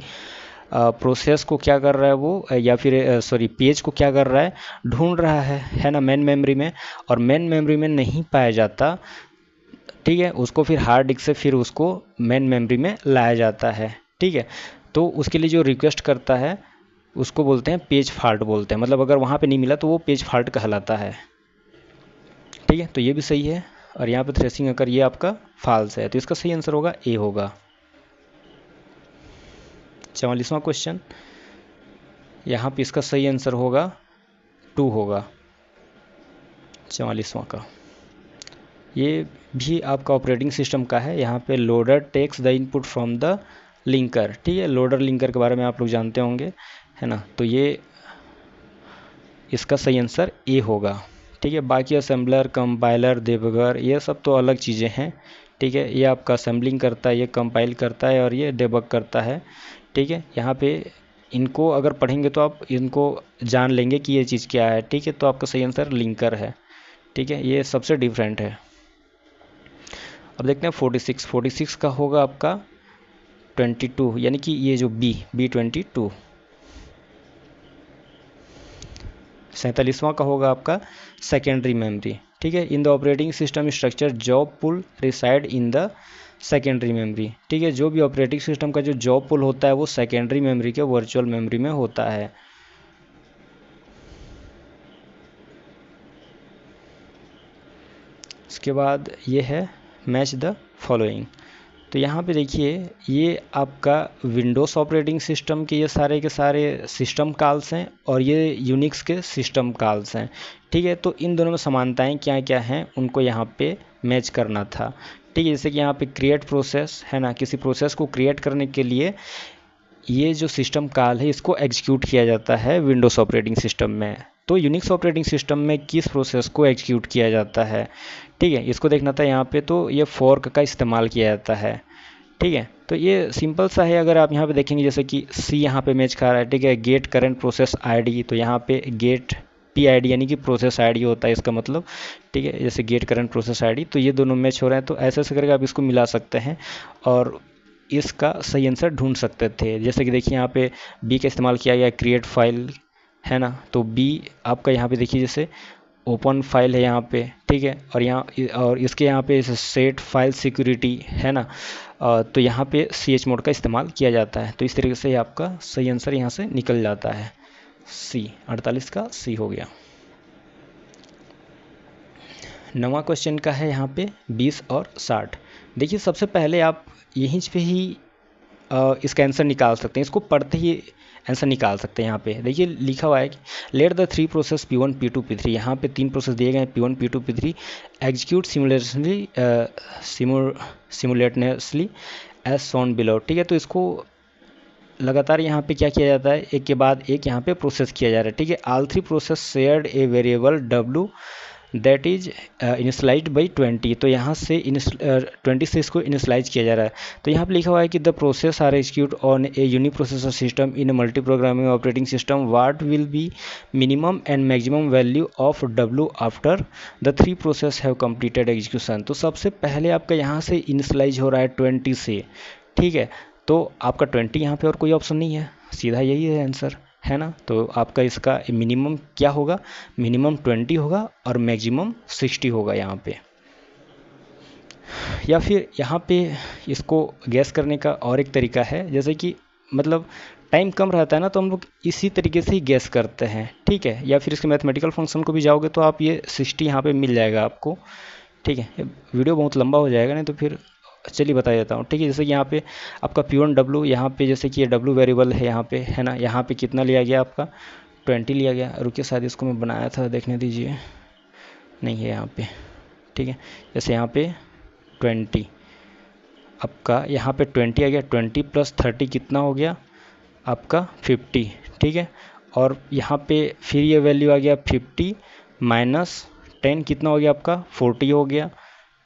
प्रोसेस को क्या कर रहा है वो, या फिर सॉरी पेज को क्या कर रहा है, ढूंढ रहा है ना, मेन मेमोरी में, और मेन मेमोरी में नहीं पाया जाता, ठीक है, उसको फिर हार्ड डिस्क से फिर उसको मेन मेमोरी में लाया जाता है, ठीक है। तो उसके लिए जो रिक्वेस्ट करता है उसको बोलते हैं पेज फॉल्ट बोलते हैं, मतलब अगर वहाँ पे नहीं मिला तो वो पेज फॉल्ट कहलाता है, ठीक है। तो ये भी सही है, और यहाँ पे थ्रेसिंग अगर ये आपका फॉल्स है, तो इसका सही आंसर होगा ए होगा। 44वां क्वेश्चन, यहाँ पे इसका सही आंसर होगा 2 होगा 44वां का। ये भी आपका ऑपरेटिंग सिस्टम का है, यहाँ पे loader takes the input from the linker, ठीक है, लोडर लिंकर के बारे में आप लोग जानते होंगे, है ना, तो ये इसका सही आंसर ए होगा, ठीक है। बाकी असेंबलर, कंपाइलर, डिबगर ये सब तो अलग चीज़ें हैं, ठीक है, ये आपका असेंबलिंग करता है, ये कंपाइल करता है, और ये डिबग करता है, ठीक है। यहाँ पे इनको अगर पढ़ेंगे तो आप इनको जान लेंगे कि ये चीज़ क्या है, ठीक है। तो आपका सही आंसर लिंकर है, ठीक है, ये सबसे डिफरेंट है। अब देखते हैं 46 का होगा आपका 22, यानी कि ये जो B22। 47वां का होगा आपका सेकेंडरी मेमोरी, ठीक है। In the operating system structure job pool reside in the secondary memory, ठीक है, जो भी ऑपरेटिंग सिस्टम का जो जॉब पुल होता है वो सेकेंडरी मेमोरी के वर्चुअल मेमोरी में होता है। इसके बाद ये है मैच द फॉलोइंग, तो यहाँ पे देखिए ये आपका विंडोज़ ऑपरेटिंग सिस्टम के ये सारे के सारे सिस्टम कॉल्स हैं, और ये यूनिक्स के सिस्टम कॉल्स हैं, ठीक है। तो इन दोनों में समानताएं क्या क्या हैं उनको यहाँ पे मैच करना था, ठीक है। जैसे कि यहाँ पे क्रिएट प्रोसेस है ना, किसी प्रोसेस को क्रिएट करने के लिए ये जो सिस्टम कॉल है इसको एग्जीक्यूट किया जाता है विंडोज़ ऑपरेटिंग सिस्टम में, तो यूनिक्स ऑपरेटिंग सिस्टम में किस प्रोसेस को एग्जीक्यूट किया जाता है, ठीक है, इसको देखना था। यहाँ पे तो ये फोर्क का इस्तेमाल किया जाता है, ठीक है। तो ये सिंपल सा है, अगर आप यहाँ पे देखेंगे जैसे कि सी यहाँ पे मैच खा रहा है, ठीक है, गेट करंट प्रोसेस आईडी, तो यहाँ पे गेट PID यानी कि प्रोसेस आईडी होता है इसका मतलब, ठीक है, जैसे गेट करंट प्रोसेस आईडी, तो ये दोनों मैच हो रहे हैं, तो ऐसे ऐसे करके आप इसको मिला सकते हैं और इसका सही आंसर ढूंढ सकते थे। जैसे कि देखिए यहाँ पे बी का इस्तेमाल किया गया क्रिएट फाइल, है ना, तो बी आपका यहाँ पे देखिए जैसे ओपन फाइल है यहाँ पे, ठीक है, और इसके यहाँ पे सेट फाइल सिक्योरिटी है ना, तो यहाँ पे ch मोड का इस्तेमाल किया जाता है। तो इस तरीके से आपका सही आंसर यहाँ से निकल जाता है, सी 48 का सी हो गया। 9वां क्वेश्चन का है यहाँ पे 20 और 60। देखिए सबसे पहले आप यहीं पे ही इसका आंसर निकाल सकते हैं, इसको पढ़ते ही आंसर निकाल सकते हैं। यहाँ पे देखिए लिखा हुआ है कि let the 3 process P1 P2 P3, यहाँ पे 3 प्रोसेस दिए गए हैं P1 P2 P3 execute simultaneously as shown below, ठीक है। तो इसको लगातार यहाँ पे क्या किया जाता है, एक के बाद एक यहाँ पे प्रोसेस किया जा रहा है, ठीक है। All 3 process shared a variable W that is initialised by 20, तो यहाँ से 20 से इसको इनिशलाइज किया जा रहा है। तो यहाँ पे लिखा हुआ है कि the process are execute on a uniprocessor system in multi programming operating system, what will be minimum and maximum value of W after the 3 process have completed execution. तो सबसे पहले आपका यहाँ से इनिशलाइज हो रहा है 20 से, ठीक है। तो आपका 20 यहाँ पे और कोई ऑप्शन नहीं है, सीधा यही है आंसर, है ना। तो आपका इसका मिनिमम क्या होगा, मिनिमम 20 होगा और मैक्सिमम 60 होगा यहाँ पे। या फिर यहाँ पे इसको गैस करने का और एक तरीका है, जैसे कि मतलब टाइम कम रहता है ना, तो हम लोग इसी तरीके से ही गैस करते हैं, ठीक है। या फिर इसके मैथमेटिकल फंक्शन को भी जाओगे तो आप ये 60 यहाँ पे मिल जाएगा आपको, ठीक है। वीडियो बहुत लंबा हो जाएगा, नहीं तो फिर चलिए बता देता हूँ, ठीक है। जैसे कि यहाँ पे आपका P1 W, यहाँ पे जैसे कि ये W वेरिएबल है यहाँ पे, है ना। यहाँ पे कितना लिया गया आपका 20 लिया गया। रुकिए शायद इसको मैं बनाया था, देखने दीजिए, नहीं है यहाँ पे, ठीक है। जैसे यहाँ पे 20 आपका यहाँ पे 20 आ गया, 20 + 30 कितना हो गया आपका 50, ठीक है। और यहाँ पे फिर ये वैल्यू आ गया 50 - 10 कितना हो गया आपका 40 हो गया,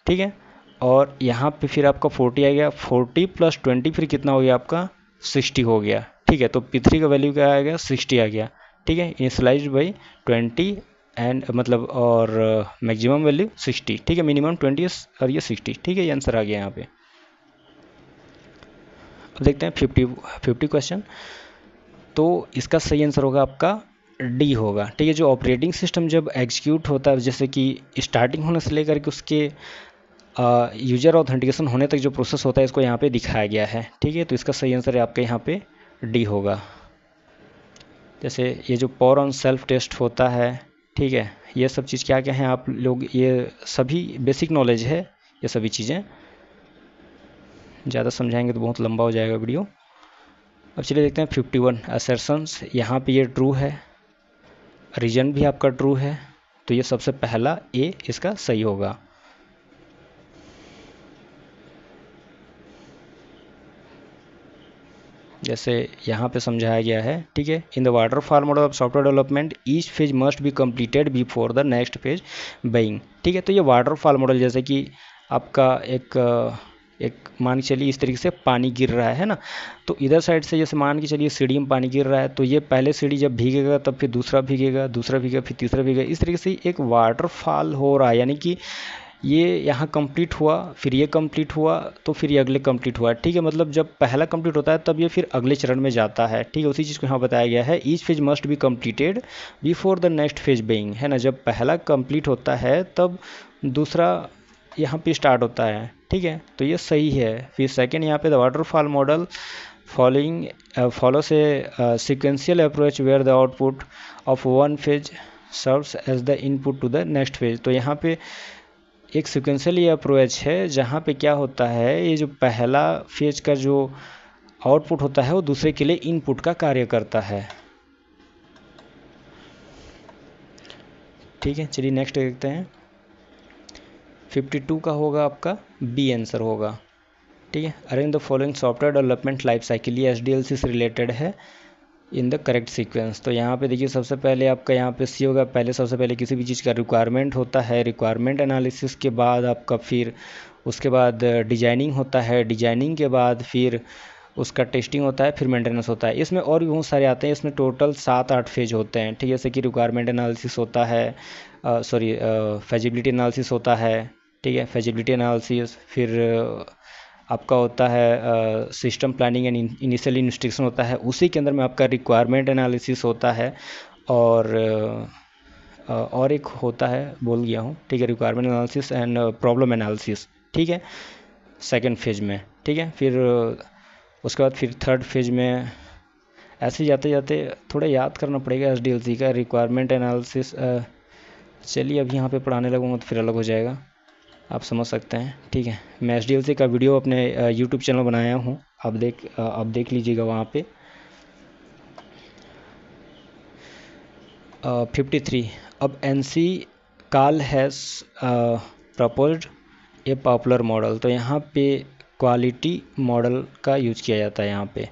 ठीक है। और यहाँ पे फिर आपका 40 आ गया, 40 + 20 फिर कितना हो गया आपका 60 हो गया, ठीक है। तो P3 का वैल्यू क्या आ गया 60 आ गया, ठीक है। इनिशलाइज्ड बाई 20 एंड मतलब और मैक्सिमम वैल्यू 60, ठीक है। मिनिमम 20 और ये 60, ठीक है। ये आंसर आ गया यहाँ पे। अब देखते हैं 50 क्वेश्चन। तो इसका सही आंसर होगा आपका डी होगा, ठीक है। जो ऑपरेटिंग सिस्टम जब एग्जीक्यूट होता है, जैसे कि स्टार्टिंग होने से लेकर के उसके यूजर ऑथेंटिकेशन होने तक जो प्रोसेस होता है, इसको यहाँ पे दिखाया गया है, ठीक है। तो इसका सही आंसर है आपके यहाँ पे डी होगा। जैसे ये जो पावर ऑन सेल्फ टेस्ट होता है, ठीक है, ये सब चीज़ क्या क्या हैं आप लोग, ये सभी बेसिक नॉलेज है ये सभी चीज़ें। ज़्यादा समझाएंगे तो बहुत लंबा हो जाएगा वीडियो। अब चलिए देखते हैं 51 असर्शंस। यहाँ पे ये ट्रू है, रीजन भी आपका ट्रू है, तो ये सबसे पहला ए इसका सही होगा। जैसे यहाँ पे समझाया गया है, ठीक है। In the waterfall model of software development each phase must be completed before the next phase being, ठीक है। तो ये वाटरफॉल मॉडल जैसे कि आपका एक मान के चलिए इस तरीके से पानी गिर रहा है ना, तो इधर साइड से जैसे मान के चलिए सीढ़ी में पानी गिर रहा है, तो ये पहले सीढ़ी जब भीगेगा तब फिर दूसरा भीगेगा, दूसरा भीगेगा, फिर तीसरा भीगेगा, इस तरीके से एक वाटरफॉल हो रहा है। यानी कि ये यहाँ कंप्लीट हुआ, फिर ये कंप्लीट हुआ, तो फिर ये अगले कंप्लीट हुआ, ठीक है। मतलब जब पहला कंप्लीट होता है तब ये फिर अगले चरण में जाता है, ठीक है। उसी चीज़ को यहाँ बताया गया है, each phase must be completed before the next phase being, है ना। जब पहला कंप्लीट होता है तब दूसरा यहाँ पे स्टार्ट होता है, ठीक है। तो ये सही है। फिर सेकेंड यहाँ पे the waterfall model follows a sequential approach where the output of one phase serves as the input to the next phase। तो यहाँ पे एक सिक्वेंशियल ये अप्रोच है जहाँ पे क्या होता है, ये जो पहला फेज का जो आउटपुट होता है वो दूसरे के लिए इनपुट का कार्य करता है, ठीक है। चलिए नेक्स्ट देखते हैं 52 का होगा आपका बी आंसर होगा, ठीक है। Arrange the following software development life cycle, ये SDLC से रिलेटेड है इन द करेक्ट सीक्वेंस। तो यहाँ पे देखिए सबसे पहले आपका यहाँ पे सी होगा, पहले सबसे पहले किसी भी चीज़ का रिक्वायरमेंट होता है, रिक्वायरमेंट एनालिसिस के बाद आपका फिर उसके बाद डिजाइनिंग होता है, डिजाइनिंग के बाद फिर उसका टेस्टिंग होता है, फिर मेंटेनेंस होता है। इसमें और भी बहुत सारे आते हैं, इसमें टोटल 7-8 फेज होते हैं, ठीक है। जैसे कि रिक्वायरमेंट एनालिसिस होता है, फीजिबिलिटी एनालिसिस होता है, ठीक है। फीजिबिलिटी एनालिसिस फिर आपका होता है system planning and initial investigation होता है, उसी के अंदर में आपका रिक्वायरमेंट एनालिसिस होता है, और और एक होता है, भूल गया हूँ, ठीक है, requirement analysis and problem analysis, ठीक है, सेकेंड फेज में, ठीक है। फिर उसके बाद फिर थर्ड फेज में ऐसे जाते जाते थोड़ा याद करना पड़ेगा SDLC का रिक्वायरमेंट एनालिसिस। चलिए अभी यहाँ पे पढ़ाने लगूँगा तो फिर अलग हो जाएगा, आप समझ सकते हैं, ठीक है। मैं SDLC का वीडियो अपने YouTube चैनल बनाया हूँ, आप देख लीजिएगा वहाँ पे। 53 अब NC काल has proposed A popular model, तो यहाँ पे क्वालिटी मॉडल का यूज किया जाता है यहाँ पे।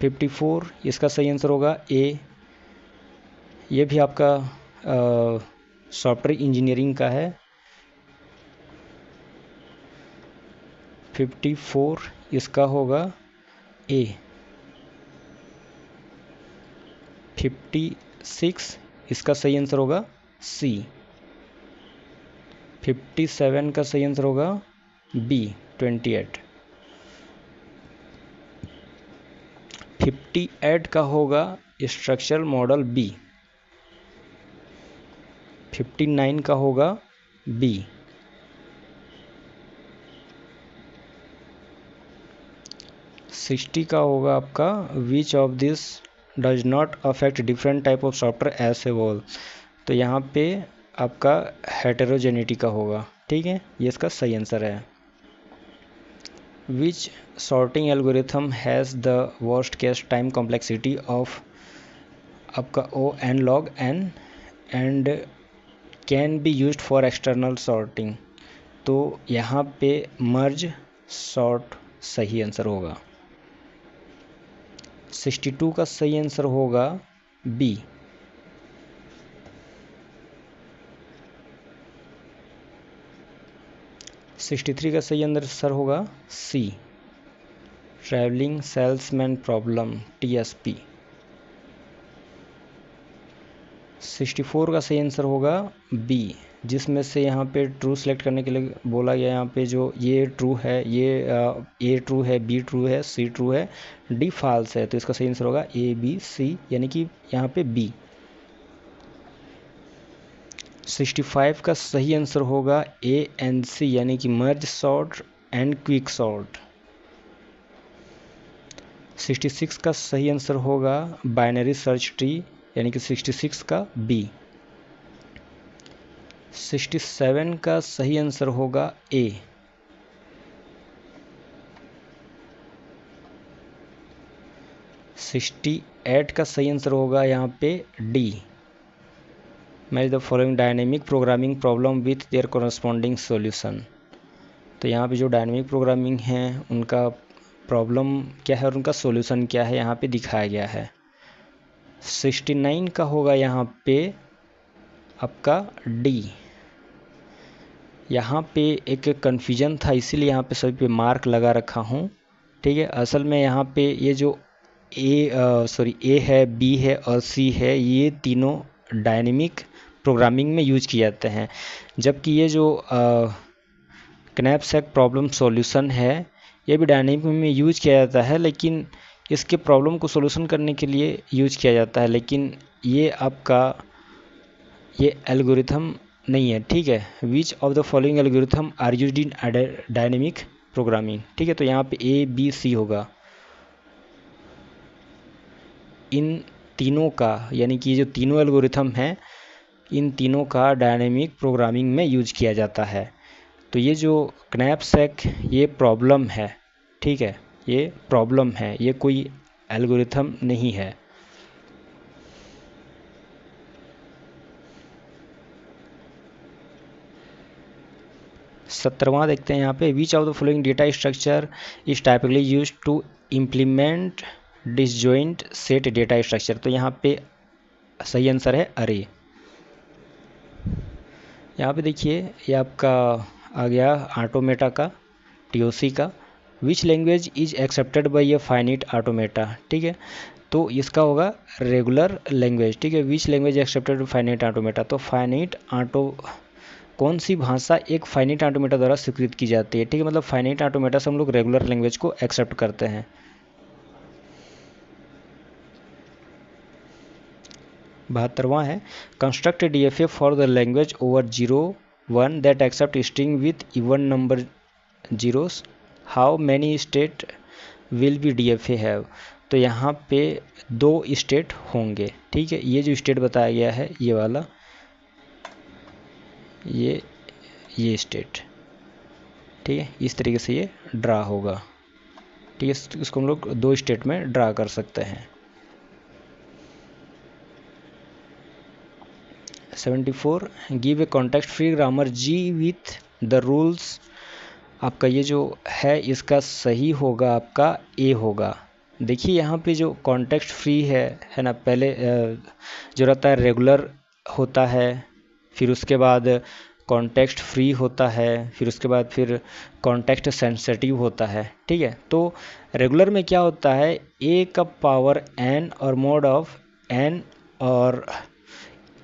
54 इसका सही आंसर होगा ए। ये भी आपका सॉफ्टवेयर इंजीनियरिंग का है। 54 इसका होगा ए। 56 इसका सही आंसर होगा सी। 57 का सही आंसर होगा बी 28। 58 का होगा स्ट्रक्चरल मॉडल बी। 59 का होगा बी। 60 का होगा आपका which of this does not affect different type of software as a whole, तो यहाँ पे आपका हेटेरोजेनिटी का होगा, ठीक है, ये इसका सही आंसर है। Which sorting algorithm has the worst case time complexity of आपका O n log n and can be used for external sorting, तो यहाँ पे मर्ज सॉर्ट सही आंसर होगा। 62 का सही आंसर होगा बी। 63 का सही आंसर होगा सी, ट्रैवलिंग सेल्समैन प्रॉब्लम TSP। 64 का सही आंसर होगा बी, जिसमें से यहाँ पे ट्रू सेलेक्ट करने के लिए बोला गया। यहाँ पे जो ये ट्रू है, ये ए ट्रू है, बी ट्रू है, सी ट्रू है, डी फॉल्स है, तो इसका सही आंसर होगा ABC, यानी कि यहाँ पे बी। 65 का सही आंसर होगा ANC, यानी कि merge sort and quick sort. 66 का सही आंसर होगा बाइनरी सर्च ट्री, यानी कि 66 का बी। 67 का सही आंसर होगा ए। 68 का सही आंसर होगा यहाँ पे D, match the following dynamic programming problem with their corresponding solution, तो यहाँ पे जो डायनेमिक प्रोग्रामिंग है उनका प्रॉब्लम क्या है और उनका सॉल्यूशन क्या है यहाँ पे दिखाया गया है। 69 का होगा यहाँ पे आपका डी। यहाँ पे एक कन्फ्यूजन था, इसीलिए यहाँ पे सभी पे मार्क लगा रखा हूँ, ठीक है। असल में यहाँ पे ये जो ए है, बी है और सी है, ये तीनों डायनेमिक प्रोग्रामिंग में यूज किए जाते हैं, जबकि ये जो knapsack प्रॉब्लम सॉल्यूशन है ये भी डायनेमिक में यूज किया जाता है, लेकिन इसके प्रॉब्लम को सॉल्यूशन करने के लिए यूज किया जाता है, लेकिन ये आपका ये एल्गोरिथम नहीं है, ठीक है। Which of the following algorithm are used in dynamic programming, ठीक है, तो यहाँ पे ABC होगा। इन तीनों का, यानी कि जो तीनों एल्गोरिथम हैं, इन तीनों का डायनेमिक प्रोग्रामिंग में यूज किया जाता है। तो ये जो knapsack ये प्रॉब्लम है, ठीक है, ये प्रॉब्लम है, ये कोई एल्गोरिथम नहीं है। सत्रहवां देखते हैं यहाँ पे, which of the following data structure is typically use to implement disjoint set data structure, तो यहाँ पे सही आंसर है अरे। यहाँ पे देखिए ये आपका आ गया ऑटोमेटा का, TOC का। Which language is accepted by a finite automata, ठीक है, तो इसका होगा रेगुलर लैंग्वेज, ठीक है। Which language accepted finite automata, तो फाइनिट ऑटो कौन सी भाषा एक फाइनिट ऑटोमेटा द्वारा स्वीकृत की जाती है, ठीक है, मतलब फाइनिट ऑटोमेटा से हम लोग रेगुलर लैंग्वेज को एक्सेप्ट करते हैं। 72वां है, construct DFA for the language over 0, 1 that accept string with even number zeros, how many state will be DFA have. तो यहाँ पे 2 स्टेट होंगे, ठीक है। ये जो स्टेट बताया गया है ये वाला, ये स्टेट, ठीक है, इस तरीके से ये ड्रा होगा, ठीक है। इसको हम लोग 2 स्टेट में ड्रा कर सकते हैं। 74, give a context free grammar G with the rules. आपका ये जो है इसका सही होगा, आपका A होगा। देखिए यहाँ पे जो कॉन्टेक्स्ट फ्री है ना, पहले जो रहता है रेगुलर होता है, फिर उसके बाद कॉन्टेक्स्ट फ्री होता है, फिर उसके बाद फिर कॉन्टेक्स्ट सेंसिटिव होता है, ठीक है। तो रेगुलर में क्या होता है, A का पावर n और मोड ऑफ n और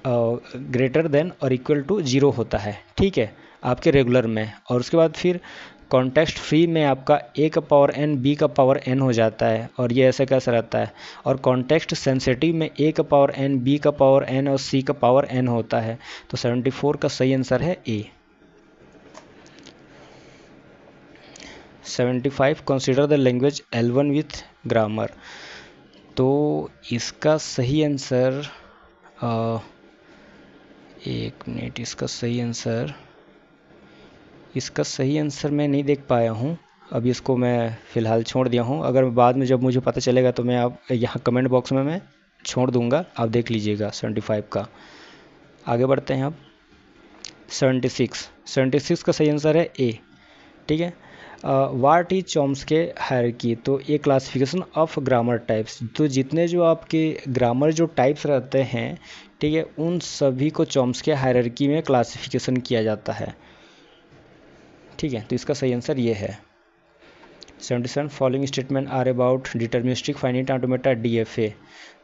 ग्रेटर देन और इक्वल टू 0 होता है, ठीक है, आपके रेगुलर में। और उसके बाद फिर कॉन्टेक्स्ट फ्री में आपका A का पावर n B का पावर n हो जाता है, और ये ऐसे कैसे रहता है। और कॉन्टेक्स्ट सेंसिटिव में A का पावर n B का पावर n और C का पावर n होता है। तो 74 का सही आंसर है A। 75, consider the language L1 with grammar. तो इसका सही आंसर एक मिनट, इसका सही आंसर मैं नहीं देख पाया हूँ, अभी इसको मैं फ़िलहाल छोड़ दिया हूँ। अगर बाद में जब मुझे पता चलेगा तो मैं आप यहाँ कमेंट बॉक्स में मैं छोड़ दूँगा, आप देख लीजिएगा 75 का। आगे बढ़ते हैं अब 76 का सही आंसर है A, ठीक है। What is Chomsky hierarchy. तो ये क्लासिफिकेशन ऑफ ग्रामर टाइप्स, तो जितने जो आपके ग्रामर जो टाइप्स रहते हैं, ठीक है, उन सभी को चॉम्स्की हायरार्की में क्लासिफिकेशन किया जाता है, ठीक है। तो इसका सही आंसर ये है। 77, following statement are about deterministic finite automata DFA।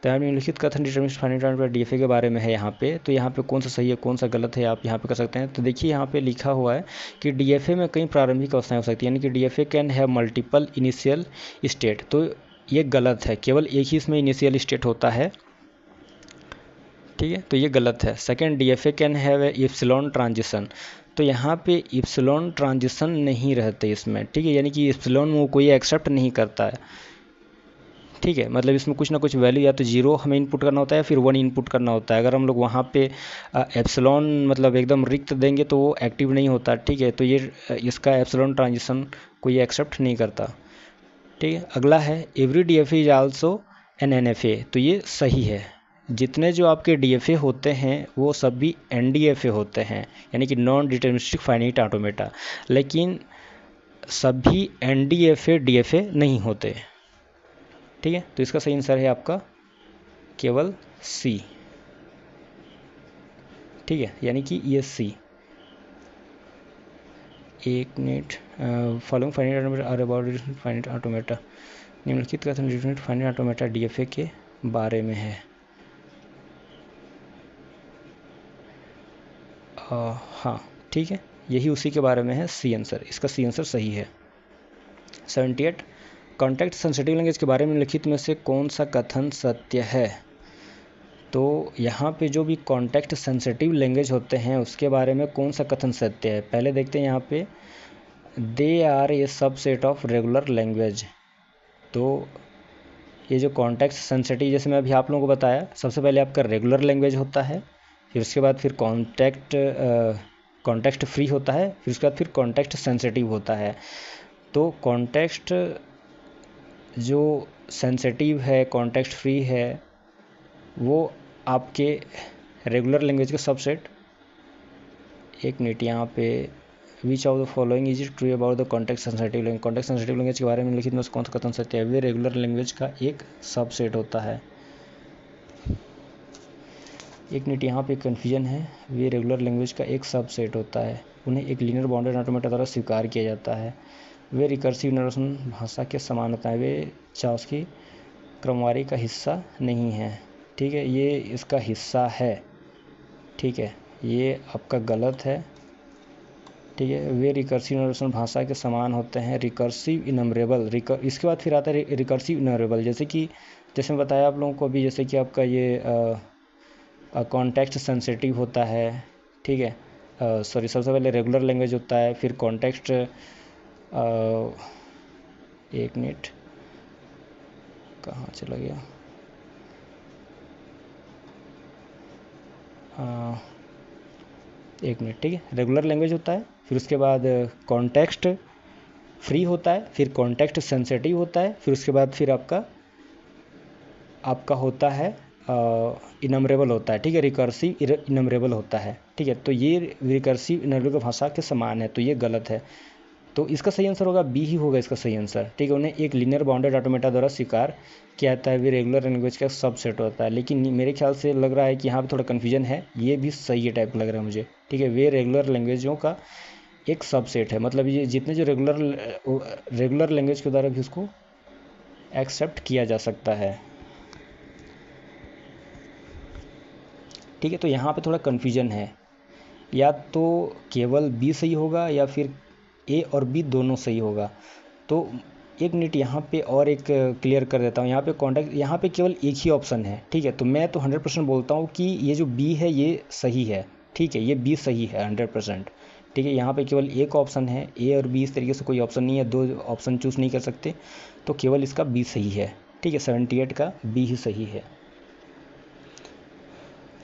तो यहाँ निम्नलिखित कथन डिटर्मिनिस्टिक फाइनाइट ऑटोमेटा DFA के बारे में है यहाँ पे। तो यहाँ पे कौन सा सही है कौन सा गलत है आप यहाँ पे कर सकते हैं। तो देखिए यहाँ पे लिखा हुआ है कि DFA में कई प्रारंभिक अवस्थाएं हो सकती है, यानी कि DFA can have multiple initial state. तो ये गलत है, केवल एक ही इसमें इनिशियल स्टेट होता है, ठीक है, तो ये गलत है। Second, DFA can have A epsilon transition. तो यहाँ पे इप्सिलॉन ट्रांजिशन नहीं रहते इसमें, ठीक है, यानी कि इप्सिलॉन वो कोई एक्सेप्ट नहीं करता है, ठीक है। मतलब इसमें कुछ ना कुछ वैल्यू या तो 0 हमें इनपुट करना होता है, फिर 1 इनपुट करना होता है। अगर हम लोग वहाँ पे एप्सिलॉन मतलब एकदम रिक्त देंगे तो वो एक्टिव नहीं होता, ठीक है। तो ये इसका एप्सिलॉन ट्रांजिशन कोई एक्सेप्ट नहीं करता, ठीक है। अगला है every DFA is also an NFA। तो ये सही है, जितने जो आपके DFA होते हैं वो सभी NDFA होते हैं, यानी कि नॉन डिटर्मिनिस्टिक फाइनाइट ऑटोमेटा, लेकिन सभी NDFA DFA नहीं होते, ठीक है। तो इसका सही आंसर है आपका केवल C, ठीक है, यानी कि ये C। एक मिनट, following finite automata are about finite automata. निम्नलिखित कथन डिटरमिनिस्टिक फाइनाइट ऑटोमेटा DFA के बारे में है। हाँ, ठीक है, यही उसी के बारे में है, C आंसर, इसका C आंसर सही है। 78, कॉन्टेक्स्ट सेंसिटिव लैंग्वेज के बारे में लिखित में से कौन सा कथन सत्य है। तो यहाँ पे जो भी कॉन्टेक्स्ट सेंसिटिव लैंग्वेज होते हैं उसके बारे में कौन सा कथन सत्य है, पहले देखते हैं। यहाँ पे they are a subset of regular language. तो ये जो कॉन्टेक्स्ट सेंसिटिव, जैसे मैं अभी आप लोगों को बताया, सबसे पहले आपका रेगुलर लैंग्वेज होता है, फिर उसके बाद फिर कॉन्टेक्स्ट फ्री होता है, फिर उसके बाद फिर कॉन्टेक्स्ट सेंसिटिव होता है। तो कॉन्टेक्स्ट जो सेंसिटिव है, कॉन्टेक्स्ट फ्री है, वो आपके रेगुलर लैंग्वेज का सबसेट। एक मिनट, यहाँ पे which of the following is it true about the context sensitive language. Context sensitive language के बारे में लिखित में कौन सा कथन सत्य है। वे रेगुलर लैंग्वेज का एक सबसेट होता है। एक मिनट, यहाँ पे कन्फ्यूजन है, वे रेगुलर लैंग्वेज का एक सबसेट होता है, उन्हें एक लीनियर बाउंडेड ऑटोमेटा द्वारा स्वीकार किया जाता है। वे रिकर्सिव नरेशन भाषा के समान होता है, वे चॉम्स्की क्रमवारी का हिस्सा नहीं है, ठीक है, ये इसका हिस्सा है, ठीक है, ये आपका गलत है, ठीक है। वे रिकर्सिव नरेशन भाषा के समान होते हैं, रिकर्सिव इनमरेबल, इसके बाद फिर आता है रिकर्सिव इनमरेबल, जैसे मैं बताया आप लोगों को अभी, जैसे कि आपका ये कॉन्टेक्स्ट सेंसिटिव होता है, ठीक है। सॉरी, सबसे पहले रेगुलर लैंग्वेज होता है, फिर कॉन्टेक्स्ट, एक मिनट कहाँ चला गया, एक मिनट, ठीक है। रेगुलर लैंग्वेज होता है, फिर उसके बाद कॉन्टेक्स्ट फ्री होता है, फिर कॉन्टेक्स्ट सेंसिटिव होता है, फिर उसके बाद फिर आपका होता है इनमरेबल होता है, ठीक है। रिकर्सिव इनमरेबल होता है, ठीक है। तो ये रिकर्सिव इनमरेबल भाषा के समान है, तो ये गलत है। तो इसका सही आंसर होगा बी ही होगा इसका सही आंसर, ठीक है। उन्हें एक लीनियर बाउंडेड ऑटोमेटा द्वारा स्वीकार किया जाता है, वे रेगुलर लैंग्वेज का सबसेट होता है। लेकिन मेरे ख्याल से लग रहा है कि यहाँ पे थोड़ा कन्फ्यूजन है, ये भी सही है टाइप लग रहा है मुझे, ठीक है। वे रेगुलर लैंग्वेजों का एक सबसेट है, मतलब ये जितने जो रेगुलर लैंग्वेज के द्वारा भी उसको एक्सेप्ट किया जा सकता है, ठीक है। तो यहाँ पे थोड़ा कन्फ्यूजन है, या तो केवल बी सही होगा या फिर ए और बी दोनों सही होगा। तो एक मिनट यहाँ पे और एक क्लियर कर देता हूँ। यहाँ पे कॉन्टैक्ट, यहाँ पे केवल एक ही ऑप्शन है, ठीक है। तो मैं तो 100% बोलता हूँ कि ये जो बी है ये सही है, ठीक है। ये बी सही है 100%, ठीक है। यहाँ पे केवल एक ऑप्शन है, ए और बी इस तरीके से कोई ऑप्शन नहीं है, दो ऑप्शन चूज़ नहीं कर सकते, तो केवल इसका बी सही है, ठीक है। 78 का बी ही सही है।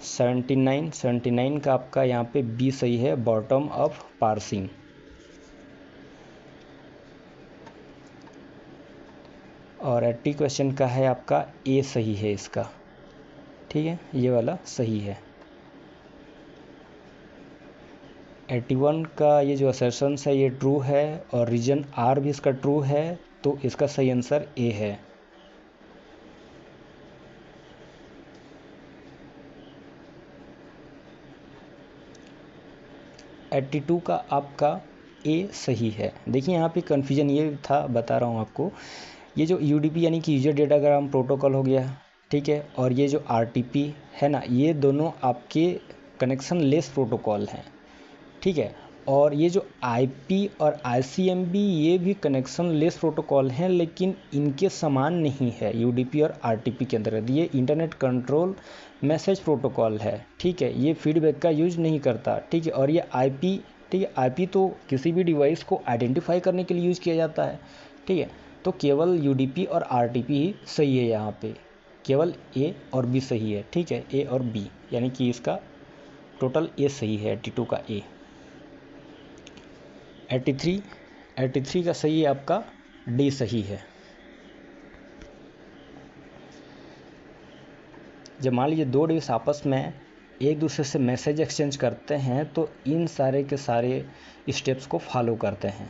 79 का आपका यहाँ पे बी सही है, बॉटम ऑफ पार्सिंग। और 80 क्वेश्चन का है आपका ए सही है इसका, ठीक है, ये वाला सही है। 81 का ये जो असर्शंस है ये ट्रू है, और रीजन आर भी इसका ट्रू है, तो इसका सही आंसर ए है। एट्टी टू का आपका ए सही है। देखिए यहाँ पे कन्फ्यूजन ये था, बता रहा हूँ आपको, ये जो यूडीपी यानी कि यूजर डेटाग्राम प्रोटोकॉल हो गया, ठीक है, और ये जो आरटीपी है ना, ये दोनों आपके कनेक्शन लेस प्रोटोकॉल हैं, ठीक है। और ये जो आईपी और आईसीएमबी ये भी कनेक्शन लेस प्रोटोकॉल हैं, लेकिन इनके समान नहीं है यूडीपी और आरटीपी के अंतर्गत। ये इंटरनेट कंट्रोल मैसेज प्रोटोकॉल है, ठीक है, ये फीडबैक का यूज नहीं करता, ठीक है। और ये आईपी, ठीक है, आईपी तो किसी भी डिवाइस को आइडेंटिफाई करने के लिए यूज़ किया जाता है, ठीक है। तो केवल यूडीपी और आरटीपी ही सही है, यहाँ पे केवल ए और बी सही है, ठीक है, ए और बी, यानी कि इसका टोटल ए सही है, 82 का ए। 83 का सही है आपका डी सही है। जब मान लीजिए दो डिवाइस आपस में एक दूसरे से मैसेज एक्सचेंज करते हैं, तो इन सारे के सारे स्टेप्स को फॉलो करते हैं।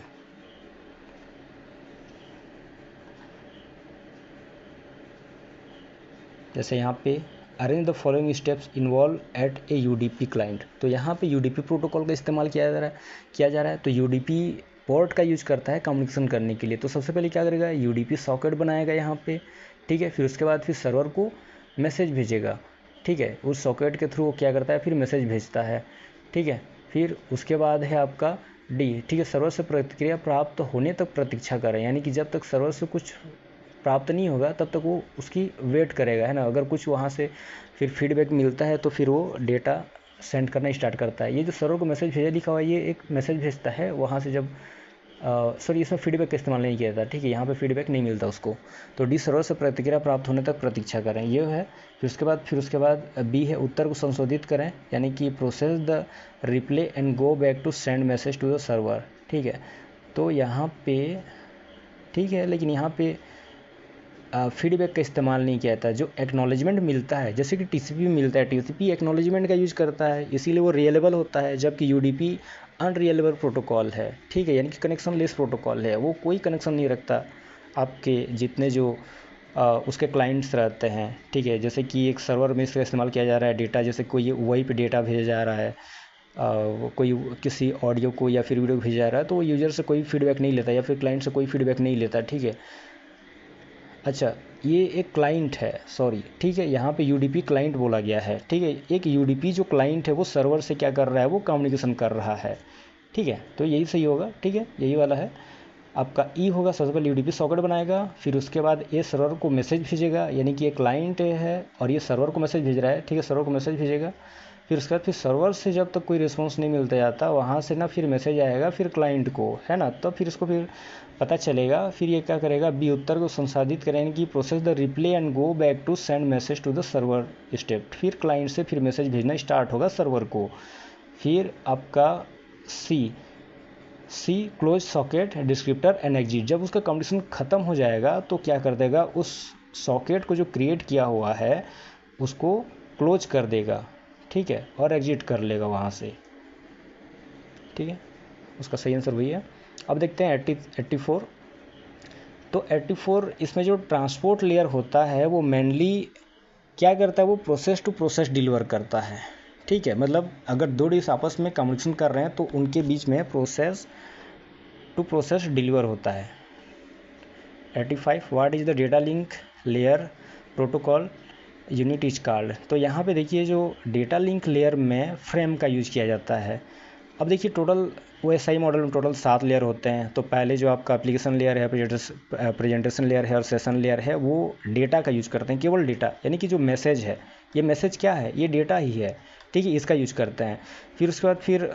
जैसे यहाँ पे arrange the following steps involve at A UDP client, तो यहाँ पे यूडीपी प्रोटोकॉल का इस्तेमाल किया जा रहा है। तो यूडीपी पोर्ट का यूज करता है कम्युनिकेशन करने के लिए। तो सबसे पहले क्या करेगा, यूडीपी सॉकेट बनाएगा यहाँ पे, ठीक है। फिर उसके बाद फिर सर्वर को मैसेज भेजेगा, ठीक है। उस सॉकेट के थ्रू वो क्या करता है, फिर मैसेज भेजता है, ठीक है। फिर उसके बाद है आपका डी, ठीक है, सर्वर से प्रतिक्रिया प्राप्त होने तक प्रतीक्षा करें, यानी कि जब तक सर्वर से कुछ प्राप्त नहीं होगा तब तक वो उसकी वेट करेगा, है ना। अगर कुछ वहाँ से फिर फीडबैक मिलता है तो फिर वो डेटा सेंड करना स्टार्ट करता है। ये जो सर्वर को मैसेज भेजा लिखा हुआ है, ये एक मैसेज भेजता है वहाँ से, जब सॉरी इसमें फीडबैक का इस्तेमाल नहीं किया जाता, ठीक है, यहाँ पे फीडबैक नहीं मिलता उसको। तो डी सर्वर से प्रतिक्रिया प्राप्त होने तक प्रतीक्षा करें, ये है। फिर उसके बाद बी है उत्तर को संशोधित करें, यानी कि process the reply and go back to send message to the server, ठीक है। तो यहाँ पे ठीक है, लेकिन यहाँ पे फीडबैक का इस्तेमाल नहीं किया जाता। जो एक्नॉलेजमेंट मिलता है, जैसे कि टीसीपी मिलता है, टीसीपी एक्नॉलेजमेंट का यूज करता है, इसीलिए वो रियलेबल होता है, जबकि यूडीपी अनरियलेबल प्रोटोकॉल है, ठीक है, यानी कि कनेक्शन लेस प्रोटोकॉल है। वो कोई कनेक्शन नहीं रखता आपके जितने जो उसके क्लाइंट्स रहते हैं, ठीक है। जैसे कि एक सर्वर में इसका इस्तेमाल किया जा रहा है डेटा, जैसे कोई वही पे डेटा भेजा जा रहा है, कोई किसी ऑडियो को या फिर वीडियो भेजा जा रहा है, तो वो यूज़र से कोई फीडबैक नहीं लेता या फिर क्लाइंट से कोई फीडबैक नहीं लेता, ठीक है। अच्छा, ये एक क्लाइंट है, सॉरी, ठीक है, यहाँ पे यूडीपी क्लाइंट बोला गया है, ठीक है। एक यूडीपी जो क्लाइंट है वो सर्वर से क्या कर रहा है, वो कम्युनिकेशन कर रहा है, ठीक है। तो यही सही होगा, ठीक है, यही वाला है। आपका ई होगा, सबसे पहले यूडीपी सॉकेट बनाएगा, फिर उसके बाद ये सर्वर को मैसेज भेजेगा, यानी कि ये क्लाइंट है और ये सर्वर को मैसेज भेज रहा है, ठीक है, सर्वर को मैसेज भेजेगा। फिर उसके बाद फिर सर्वर से जब तक कोई रिस्पॉन्स नहीं मिलता जाता, वहाँ से ना फिर मैसेज आएगा फिर क्लाइंट को, है ना, तब फिर इसको फिर पता चलेगा, फिर ये क्या करेगा, बी उत्तर को संसाधित करेंगे कि process the reply and go back to send message to the server step. फिर क्लाइंट से फिर मैसेज भेजना स्टार्ट होगा सर्वर को। फिर आपका C close socket descriptor and exit, जब उसका कंडीशन ख़त्म हो जाएगा तो क्या कर देगा, उस सॉकेट को जो क्रिएट किया हुआ है उसको क्लोज कर देगा, ठीक है, और एग्जिट कर लेगा वहाँ से, ठीक है। उसका सही आंसर वही है। अब देखते हैं 84। तो 84 इसमें जो ट्रांसपोर्ट लेयर होता है वो मेनली क्या करता है, वो प्रोसेस टू प्रोसेस डिलीवर करता है, ठीक है। मतलब अगर दो डिवाइस आपस में कम्युनिकेशन कर रहे हैं तो उनके बीच में प्रोसेस टू प्रोसेस डिलीवर होता है। 85 what is the data link layer protocol unit is called. तो यहाँ पे देखिए जो डेटा लिंक लेयर में फ्रेम का यूज़ किया जाता है। अब देखिए टोटल OSI मॉडल में टोटल 7 लेयर होते हैं। तो पहले जो आपका एप्लीकेशन लेयर है, प्रेजेंटेशन लेयर है और सेशन लेयर है, वो डेटा का यूज़ करते हैं, केवल डेटा, यानी कि जो मैसेज है, ये मैसेज क्या है, ये डेटा ही है, ठीक है, इसका यूज करते हैं। फिर उसके बाद फिर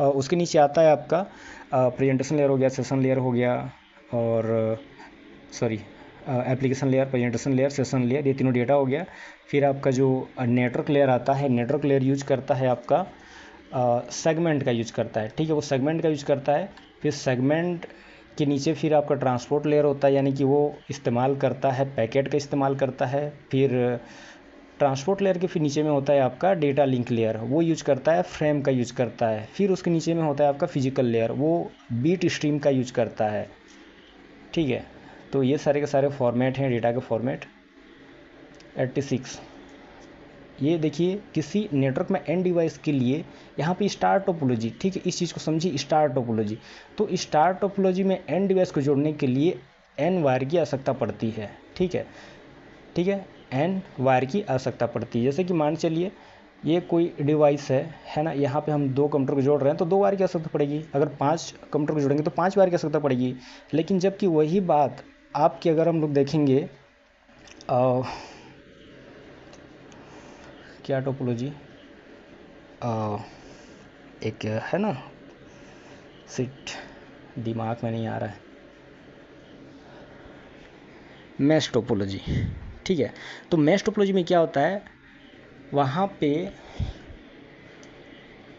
उसके नीचे आता है आपका प्रेजेंटेशन लेयर हो गया, सेशन लेयर हो गया, और sorry application layer, presentation layer, session layer, ये तीनों डेटा हो गया। फिर आपका जो नेटवर्क लेयर आता है, नेटवर्क लेयर यूज करता है आपका सेगमेंट का यूज करता है, ठीक है, वो सेगमेंट का यूज करता है। फिर सेगमेंट के नीचे फिर आपका ट्रांसपोर्ट लेयर होता है, यानी कि वो इस्तेमाल करता है, पैकेट का इस्तेमाल करता है। फिर ट्रांसपोर्ट लेयर के फिर नीचे में होता है आपका डेटा लिंक लेयर, वो यूज करता है, फ्रेम का यूज करता है। फिर उसके नीचे में होता है आपका फिजिकल लेयर, वो बीट स्ट्रीम का यूज करता है, ठीक है। तो ये सारे के सारे फॉर्मेट हैं डेटा के फॉर्मेट। 86 ये देखिए किसी नेटवर्क में एंड डिवाइस के लिए यहाँ पे स्टार टोपोलॉजी, ठीक है, इस चीज़ को समझिए, स्टार टोपोलॉजी। तो स्टार टोपोलॉजी में एंड डिवाइस को जोड़ने के लिए n वायर की आवश्यकता पड़ती है, ठीक है, ठीक है, n वायर की आवश्यकता पड़ती है। जैसे कि मान चलिए ये कोई डिवाइस है ना, यहाँ पे हम 2 कंप्यूटर को जोड़ रहे हैं तो 2 वायर की आवश्यकता पड़ेगी। अगर 5 कंप्यूटर को जोड़ेंगे तो 5 वायर की आवश्यकता पड़ेगी। लेकिन जबकि वही बात आपकी अगर हम लोग देखेंगे क्या टोपोलॉजी, एक है ना, सिट दिमाग में नहीं आ रहा है, मैश टोपोलॉजी, ठीक है। तो मैश टोपोलॉजी में क्या होता है, वहाँ पे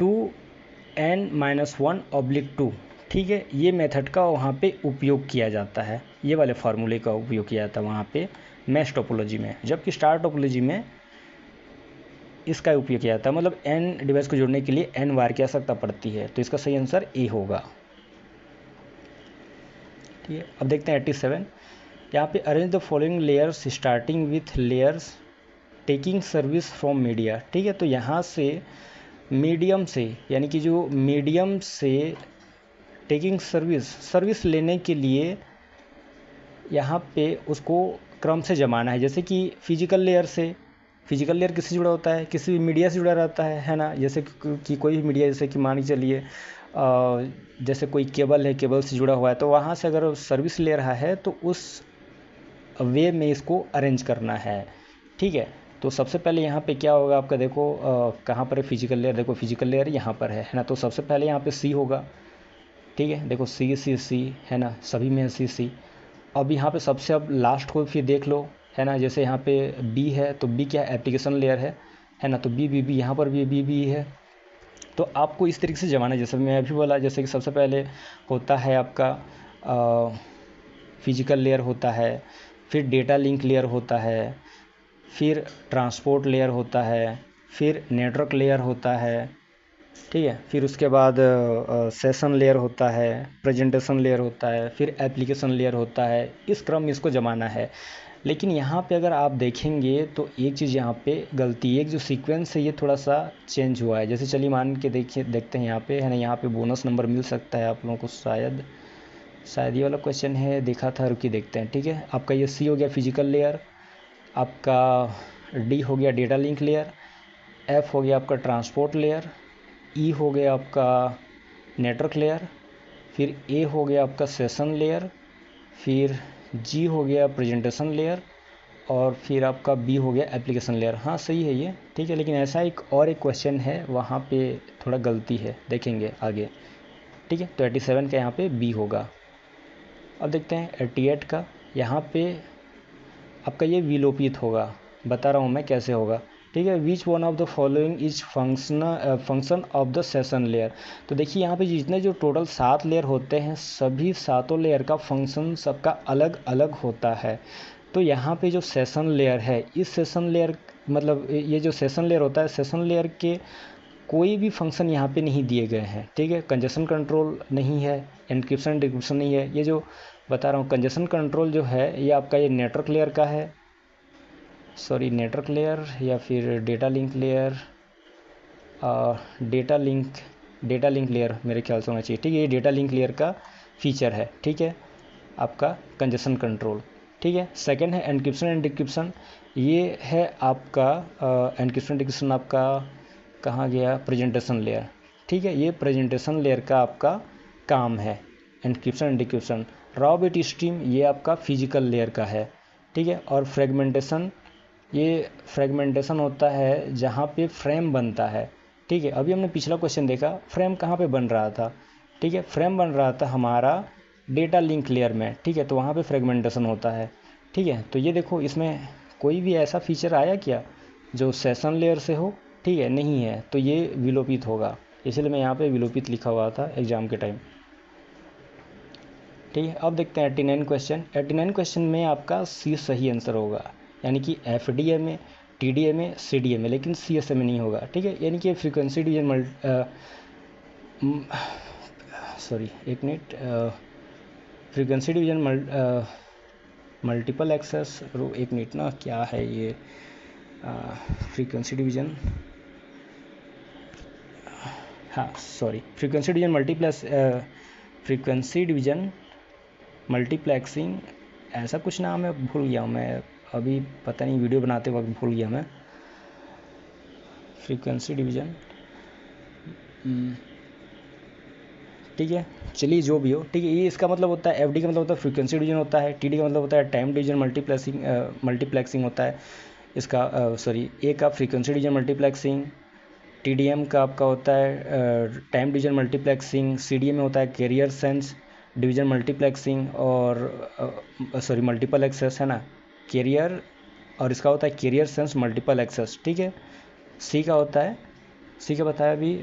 2n-1/2, ठीक है, ये मेथड का वहाँ पे उपयोग किया जाता है, ये वाले फार्मूले का उपयोग किया जाता है वहाँ पे मैश टोपोलॉजी में। जबकि स्टार टोपोलॉजी में इसका उपयोग किया जाता है, मतलब n डिवाइस को जोड़ने के लिए n वायर की आवश्यकता पड़ती है। तो इसका सही आंसर ए होगा, ठीक है। अब देखते हैं 87। यहाँ पे arrange the following layers starting with layers taking service from media, ठीक है। तो यहाँ से मीडियम से, यानी कि जो मीडियम से टेकिंग सर्विस लेने के लिए यहाँ पे उसको क्रम से जमाना है। जैसे कि फिजिकल लेयर से, फिजिकल लेयर किससे जुड़ा होता है, किसी भी मीडिया से जुड़ा रहता है ना। जैसे कि कोई भी मीडिया, जैसे कि मान के चलिए जैसे कोई केबल है, केबल से जुड़ा हुआ है, तो वहाँ से अगर सर्विस ले रहा है तो उस वे में इसको अरेंज करना है, ठीक है। तो सबसे पहले यहाँ पे क्या होगा आपका, देखो कहाँ पर है फिजिकल लेयर, देखो फिजिकल लेयर यहाँ पर है ना। तो सबसे पहले यहाँ पे सी होगा, ठीक है, देखो सी सी सी है ना, सभी में सी सी। अब यहाँ पे सबसे अब लास्ट को फिर देख लो, है ना। जैसे यहाँ पे बी है, तो बी क्या है, एप्लीकेशन लेयर है ना। तो बी यहाँ पर भी बी है। तो आपको इस तरीके से जमाना है, जैसे मैं अभी बोला, जैसे कि सबसे पहले होता है आपका फिजिकल लेयर होता है, फिर डेटा लिंक लेयर होता है, फिर ट्रांसपोर्ट लेयर होता है, फिर नेटवर्क लेयर होता है, ठीक है। फिर उसके बाद सेशन लेयर होता है, प्रेजेंटेशन लेयर होता है, फिर एप्लीकेशन लेयर होता है। इस क्रम में इसको जमाना है। लेकिन यहाँ पे अगर आप देखेंगे तो एक चीज़ यहाँ पे गलती, एक जो सीक्वेंस है ये थोड़ा सा चेंज हुआ है। जैसे चलिए मान के देखते हैं यहाँ पे, है ना, यहाँ पे बोनस नंबर मिल सकता है आप लोगों को, शायद ये वाला क्वेश्चन है, देखा था, रुकिए देखते हैं, ठीक है। आपका ये सी हो गया फिजिकल लेयर, आपका डी हो गया डेटा लिंक लेयर, एफ हो गया आपका ट्रांसपोर्ट लेयर, ई हो गया आपका नेटवर्क लेयर, फिर ए हो गया आपका सेशन लेयर, फिर जी हो गया प्रेजेंटेशन लेयर, और फिर आपका बी हो गया एप्लीकेशन लेयर। हाँ सही है ये, ठीक है, लेकिन ऐसा एक क्वेश्चन है वहाँ पे थोड़ा गलती है, देखेंगे आगे, ठीक है। तो 87 का यहाँ पे बी होगा। अब देखते हैं 88 का, यहाँ पे आपका ये विलोपित होगा, बता रहा हूँ मैं कैसे होगा, ठीक है। Which one of the following is function of the session layer. तो देखिए यहाँ पे जितने जो टोटल 7 लेयर होते हैं, सभी 7 लेयर का फंक्शन सबका अलग अलग होता है। तो यहाँ पे जो सेशन लेयर है, इस सेशन लेयर मतलब ये जो सेशन लेयर होता है, सेशन लेयर के कोई भी फंक्शन यहाँ पे नहीं दिए गए हैं, ठीक है। कंजेशन कंट्रोल नहीं है, एन्क्रिप्शन डिक्रिप्शन नहीं है। ये जो बता रहा हूँ कंजेशन कंट्रोल जो है, ये आपका ये नेटवर्क लेयर का है, सॉरी नेटवर्क लेयर या फिर data link layer, data link layer मेरे ख्याल से होना चाहिए, ठीक है। ये डेटा लिंक लेयर का फीचर है, ठीक है, आपका कंजेशन कंट्रोल, ठीक है। सेकंड है एन्क्रिप्शन एंड डिक्रिप्शन, ये है आपका एन्क्रिप्शन डिक्रिप्शन आपका कहाँ गया, प्रेजेंटेशन लेयर, ठीक है। ये प्रेजेंटेशन लेयर का आपका काम है, encryption and decryption. Raw bit stream ये आपका फिजिकल लेयर का है, ठीक है। और फ्रेगमेंटेशन, ये फ्रेगमेंटेशन होता है जहाँ पे फ्रेम बनता है, ठीक है। अभी हमने पिछला क्वेश्चन देखा, फ्रेम कहाँ पे बन रहा था, ठीक है, फ्रेम बन रहा था हमारा डेटा लिंक लेयर में, ठीक है। तो वहाँ पे फ्रेगमेंटेशन होता है, ठीक है। तो ये देखो इसमें कोई भी ऐसा फीचर आया क्या जो सेशन लेयर से हो, ठीक है, नहीं है, तो ये विलोपित होगा, इसलिए मैं यहाँ पे विलोपित लिखा हुआ था एग्जाम के टाइम, ठीक है। अब देखते हैं 89 क्वेश्चन। 89 क्वेश्चन में आपका सी सही आंसर होगा, यानी कि FDA में, TDA में, CDA में, लेकिन CSA में नहीं होगा, ठीक है। यानी कि फ्रीक्वेंसी डिवीजन सॉरी एक मिनट, फ्रीक्वेंसी डिवीजन मल्टीपल एक्सेस, एक मिनट ना, क्या है ये फ्रीक्वेंसी डिवीजन, हाँ सॉरी, फ्रीक्वेंसी डिवीजन मल्टीप्लेक्सिंग, ऐसा कुछ नाम है, भूल गया मैं अभी, पता नहीं, वीडियो बनाते वक्त भूल गया मैं। फ्रीक्वेंसी डिवीजन, ठीक है, चलिए जो भी हो, ठीक है। ये इसका मतलब होता है, FD का मतलब होता है फ्रीक्वेंसी डिवीजन होता है, TD का मतलब होता है टाइम डिवीजन मल्टीप्लेक्सिंग होता है इसका, सॉरी A का फ्रीक्वेंसी डिवीजन मल्टीप्लेक्सिंग, TDM का आपका होता है टाइम डिवीजन मल्टीप्लेक्सिंग, CDA में होता है कैरियर सेंस डिवीजन मल्टीप्लेक्सिंग, और सॉरी मल्टीपल एक्सेस है ना, कैरियर, और इसका होता है कैरियर सेंस मल्टीपल एक्सेस, ठीक है। C का होता है, C का बताया अभी,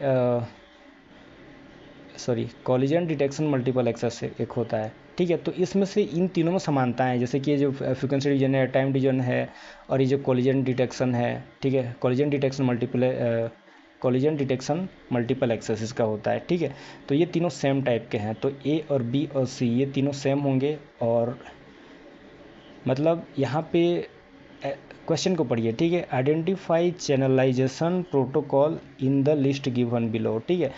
sorry collision detection multiple access से एक होता है, ठीक है। तो इसमें से इन तीनों में समानताएं हैं, जैसे कि ये जो फ्रीक्वेंसी डिवीजन है, टाइम डिवीजन है, और ये जो कॉलिजन डिटेक्शन है, ठीक है, कॉलिजन डिटेक्शन मल्टीपल एक्सेस इसका होता है, ठीक है। तो ये तीनों सेम टाइप के हैं, तो A और B और C ये तीनों सेम होंगे। और मतलब यहाँ पे क्वेश्चन को पढ़िए, ठीक है। Identify channelisation protocol in the list given below, ठीक है।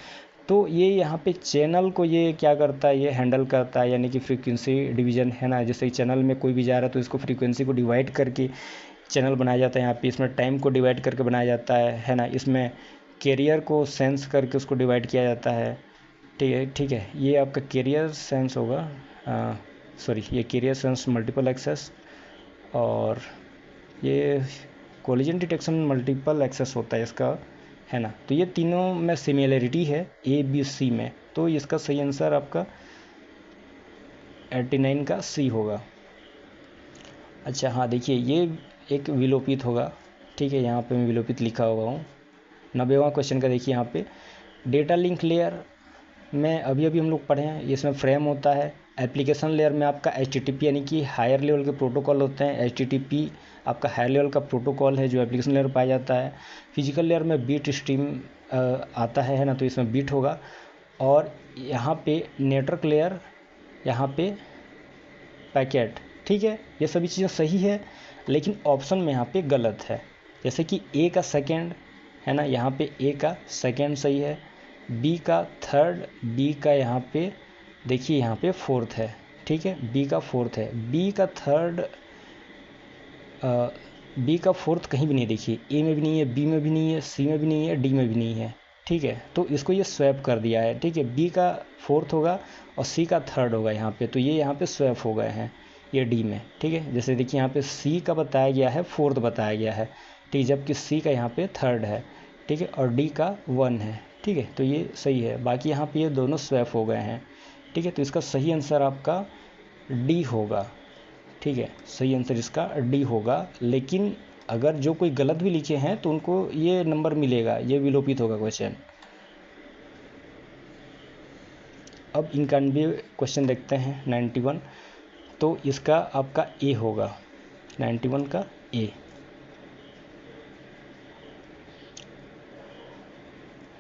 तो ये यहाँ पे चैनल को ये क्या करता है, ये हैंडल करता है, यानी कि फ्रीक्वेंसी डिवीजन है ना, जैसे चैनल में कोई भी जा रहा है तो इसको फ्रीक्वेंसी को डिवाइड करके चैनल बनाया जाता है, यहाँ पे इसमें टाइम को डिवाइड करके बनाया जाता है ना, इसमें कैरियर को सेंस करके उसको डिवाइड किया जाता है, ठीक है। ये आपका कैरियर सेंस होगा, सॉरी ये कैरियर सेंस मल्टीपल एक्सेस, और ये कोलिजन डिटेक्शन मल्टीपल एक्सेस होता है इसका, है ना। तो ये तीनों में सिमिलरिटी है ABC में, तो इसका सही आंसर आपका 89 का C होगा। अच्छा हाँ देखिए, ये एक विलोपित होगा, ठीक है, यहाँ पे मैं विलोपित लिखा हुआ हूँ। 90वां क्वेश्चन का देखिए यहाँ पे, डेटा लिंक लेयर में अभी हम लोग पढ़े हैं, इसमें फ्रेम होता है। एप्लीकेशन लेयर में आपका HTTP यानी कि हायर लेवल के प्रोटोकॉल होते हैं, HTTP आपका हायर लेवल का प्रोटोकॉल है जो एप्लीकेशन लेयर पाया जाता है। फिजिकल लेयर में बीट स्ट्रीम आता है ना, तो इसमें बीट होगा। और यहाँ पे नेटवर्क लेयर, यहाँ पे पैकेट, ठीक है। ये सभी चीज़ें सही है, लेकिन ऑप्शन में यहाँ पे गलत है, जैसे कि A का सेकेंड है ना, यहाँ पे A का सेकेंड सही है, B का थर्ड, B का यहाँ पे देखिए यहाँ पे फोर्थ है, ठीक है, B का फोर्थ है, B का थर्ड, B का फोर्थ कहीं भी नहीं, देखिए A में भी नहीं है, B में भी नहीं है, C में भी नहीं है, D में भी नहीं है, ठीक है, तो इसको ये स्वैप कर दिया है, ठीक है, बी का फोर्थ होगा और सी का थर्ड होगा यहाँ पे, तो ये यहाँ पे स्वैप हो गए हैं ये डी में, ठीक है। जैसे देखिए यहाँ पे सी का बताया गया है फोर्थ बताया गया है, ठीक, जबकि सी का यहाँ पे थर्ड है, ठीक है, और डी का 1 है, ठीक है, तो ये सही है। बाकी यहाँ पे ये दोनों स्वैप हो गए हैं, ठीक है, तो इसका सही आंसर आपका डी होगा, ठीक है, सही आंसर इसका डी होगा। लेकिन अगर जो कोई गलत भी लिखे हैं तो उनको ये नंबर मिलेगा, ये विलोपित होगा क्वेश्चन। अब 91 क्वेश्चन देखते हैं 91, तो इसका आपका ए होगा, 91 का ए।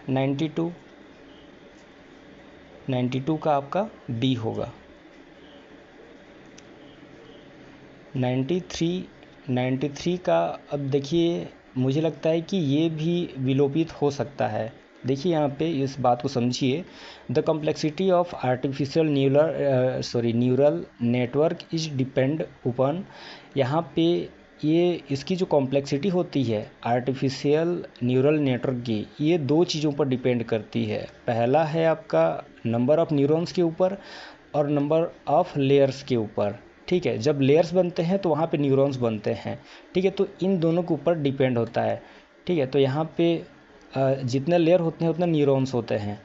92 का आपका बी होगा। 93 का अब देखिए मुझे लगता है कि ये भी विलोपित हो सकता है। देखिए यहाँ पे इस बात को समझिए, the complexity of artificial neural network is depend upon, यहाँ पे ये इसकी जो कॉम्प्लेक्सिटी होती है आर्टिफिशियल न्यूरल नेटवर्क की, ये दो चीज़ों पर डिपेंड करती है। पहला है आपका नंबर ऑफ न्यूरॉन्स के ऊपर और नंबर ऑफ लेयर्स के ऊपर, ठीक है। जब लेयर्स बनते हैं तो वहाँ पे न्यूरॉन्स बनते हैं, ठीक है, तो इन दोनों के ऊपर डिपेंड होता है, ठीक है। तो यहाँ पे जितने लेयर होते हैं उतने न्यूरॉन्स होते हैं,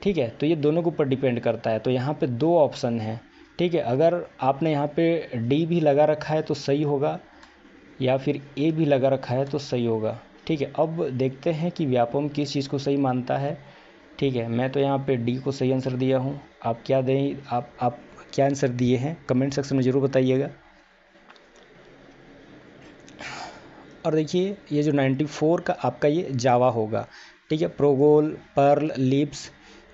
ठीक है, तो ये दोनों के ऊपर डिपेंड करता है। तो यहाँ पे दो ऑप्शन हैं, ठीक है, अगर आपने यहाँ पे डी भी लगा रखा है तो सही होगा, या फिर ए भी लगा रखा है तो सही होगा, ठीक है। अब देखते हैं कि व्यापम किस चीज़ को सही मानता है, ठीक है। मैं तो यहाँ पे डी को सही आंसर दिया हूँ, आप क्या दें, आप क्या आंसर दिए हैं कमेंट सेक्शन में ज़रूर बताइएगा। और देखिए ये जो 94 का आपका ये जावा होगा, ठीक है, प्रोगोल, पर्ल, लिप्स,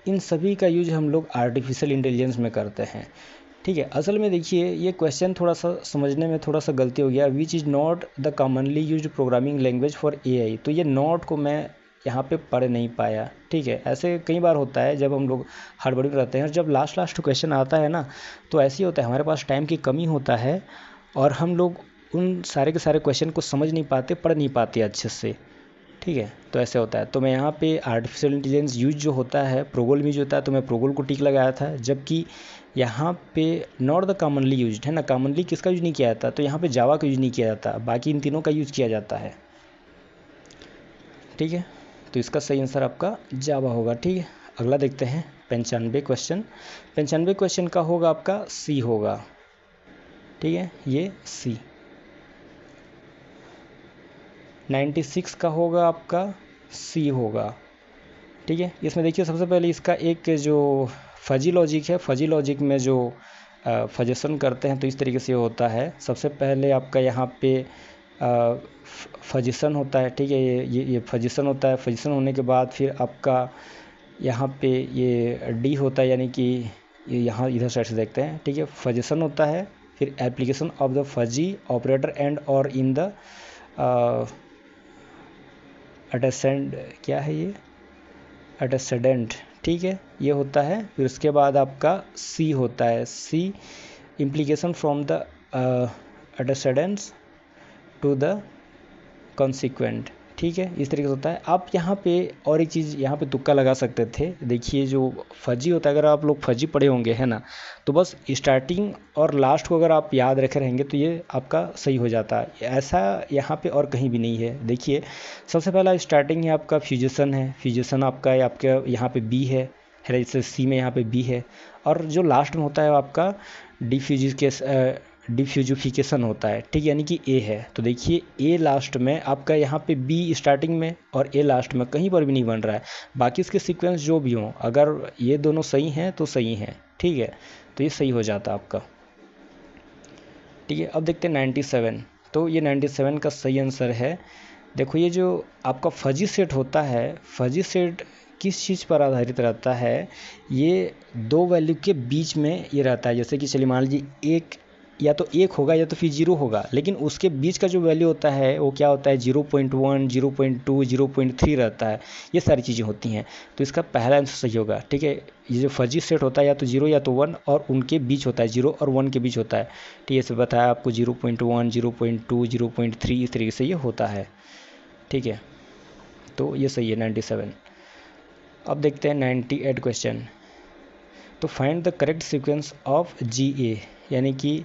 इन सभी का यूज हम लोग आर्टिफिशियल इंटेलिजेंस में करते हैं, ठीक है। असल में देखिए ये क्वेश्चन थोड़ा सा समझने में थोड़ा सा गलती हो गया, which is not the commonly used programming language for AI, तो ये नॉट को मैं यहाँ पे पढ़ नहीं पाया, ठीक है। ऐसे कई बार होता है जब हम लोग हड़बड़ी में रहते हैं, जब लास्ट क्वेश्चन आता है ना, तो ऐसे ही होता है, हमारे पास टाइम की कमी होता है और हम लोग उन सारे के सारे क्वेश्चन को समझ नहीं पाते, पढ़ नहीं पाते अच्छे से, ठीक है, तो ऐसे होता है। तो मैं यहाँ पे आर्टिफिशियल इंटेलिजेंस यूज जो होता है प्रोगोल में जो होता है, तो मैं प्रोगोल को टिक लगाया था, जबकि यहाँ पे नॉट द कॉमनली यूज्ड है ना, कॉमनली किसका यूज नहीं किया जाता, तो यहाँ पे जावा का यूज नहीं किया जाता, बाकी इन तीनों का यूज किया जाता है, ठीक है। तो इसका सही आंसर आपका जावा होगा, ठीक है। अगला देखते हैं 95 क्वेश्चन। 95 क्वेश्चन का होगा आपका सी होगा, ठीक है, ये सी। 96 का होगा आपका सी होगा, ठीक है। इसमें देखिए सबसे पहले इसका एक जो फजी लॉजिक है, फजी लॉजिक में जो फजेशन करते हैं तो इस तरीके से होता है। सबसे पहले आपका यहाँ पे फजिशन होता है, ठीक है, ये फजिशन होता है। फजिशन होने के बाद फिर आपका यहाँ पे ये डी होता है, यानी कि ये यहाँ इधर साइड से देखते हैं, ठीक है, फजिशन होता है। फिर application of the fuzzy operator and और इन द अटेसेंड, क्या है ये, अटेसेडेंट, ठीक है, ये होता है। फिर उसके बाद आपका सी होता है, C implication from the antecedents to the consequent, ठीक है, इस तरीके से होता है। आप यहाँ पे और एक चीज़ यहाँ पे तुक्का लगा सकते थे। देखिए जो फजी होता है, अगर आप लोग फजी पढ़े होंगे है ना, तो बस स्टार्टिंग और लास्ट को अगर आप याद रखे रहेंगे तो ये आपका सही हो जाता है। ऐसा यहाँ पे और कहीं भी नहीं है। देखिए सबसे पहला स्टार्टिंग है आपका फ्यूजिशन है, फ्यूजिशन आपका यहाँ पे बी है, जैसे सी में यहाँ पे बी है। और जो लास्ट में होता है आपका डिफ्यूजिफिकेशन होता है, ठीक, यानी कि ए है। तो देखिए ए लास्ट में आपका यहाँ पे बी स्टार्टिंग में और ए लास्ट में कहीं पर भी नहीं बन रहा है। बाकी इसके सीक्वेंस जो भी हों, अगर ये दोनों सही हैं तो सही हैं, ठीक है, तो ये सही हो जाता है आपका, ठीक है। अब देखते हैं 97, तो ये 97 का सही आंसर है। देखो ये जो आपका फजी सेट होता है, फजी सेट किस चीज़ पर आधारित रहता है, ये दो वैल्यू के बीच में ये रहता है। जैसे कि चलिए मान लीजिए एक या तो एक होगा या तो फिर जीरो होगा, लेकिन उसके बीच का जो वैल्यू होता है वो क्या होता है, 0.1, 0.2, 0.3 रहता है। ये सारी चीज़ें होती हैं, तो इसका पहला आंसर सही होगा, ठीक है। ये जो फजी सेट होता है या तो 0 या तो 1 और उनके बीच होता है, 0 और 1 के बीच होता है, ठीक है। इसे बताया आपको 0.1, 0.2, 0.3 इस तरीके से ये होता है, ठीक है। तो ये सही है 97। अब देखते हैं 98 क्वेश्चन। तो find the correct sequence of GA, यानी कि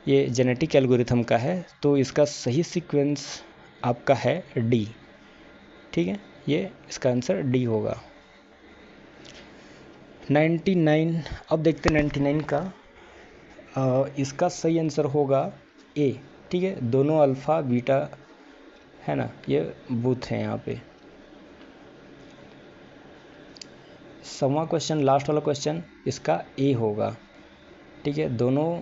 ये जेनेटिक एल्गोरिथम का है, तो इसका सही सीक्वेंस आपका है D। ठीक है, ये इसका आंसर D होगा। 99, अब देखते हैं 99 का। इसका सही आंसर होगा A। ठीक है, दोनों अल्फ़ा बीटा है ना, ये बूथ है यहाँ पे। 100वां क्वेश्चन, लास्ट वाला क्वेश्चन, इसका A होगा। ठीक है, दोनों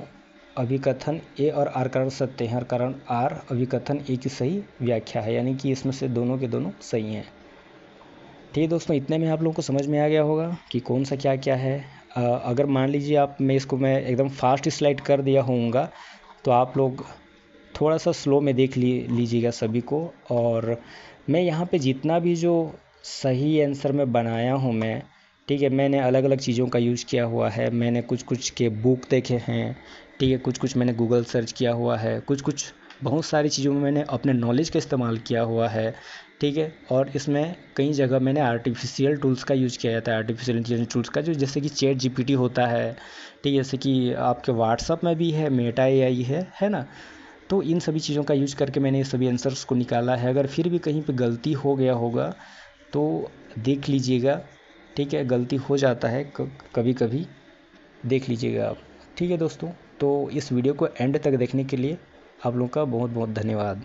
अभिकथन A और R कारण सत्य हैं और कारण R अभिकथन A की सही व्याख्या है, यानी कि इसमें से दोनों के दोनों सही हैं। ठीक है दोस्तों, इतने में आप लोगों को समझ में आ गया होगा कि कौन सा क्या क्या है। अगर मान लीजिए मैं एकदम फास्ट स्लाइड कर दिया होऊंगा, तो आप लोग थोड़ा सा स्लो में देख लीजिएगा सभी को। और मैं यहाँ पे जितना भी जो सही आंसर मैं बनाया हूँ मैं, ठीक है, मैंने अलग अलग चीज़ों का यूज़ किया हुआ है। मैंने कुछ के बुक देखे हैं, ठीक है, कुछ मैंने गूगल सर्च किया हुआ है, कुछ बहुत सारी चीज़ों में मैंने अपने नॉलेज का इस्तेमाल किया हुआ है। ठीक है, और इसमें कई जगह मैंने आर्टिफिशियल टूल्स का यूज़ किया जाता है, आर्टिफिशियल इंटेलिजेंस टूल्स का, जो जैसे कि चैट GPT होता है, ठीक है, जैसे कि आपके व्हाट्सअप में भी है, मेटा AI है ना। तो इन सभी चीज़ों का यूज़ करके मैंने सभी आंसर्स को निकाला है। अगर फिर भी कहीं पे गलती हो गया होगा तो देख लीजिएगा। ठीक है, गलती हो जाता है कभी कभी, देख लीजिएगा आप। ठीक है दोस्तों, तो इस वीडियो को एंड तक देखने के लिए आप लोगों का बहुत बहुत धन्यवाद।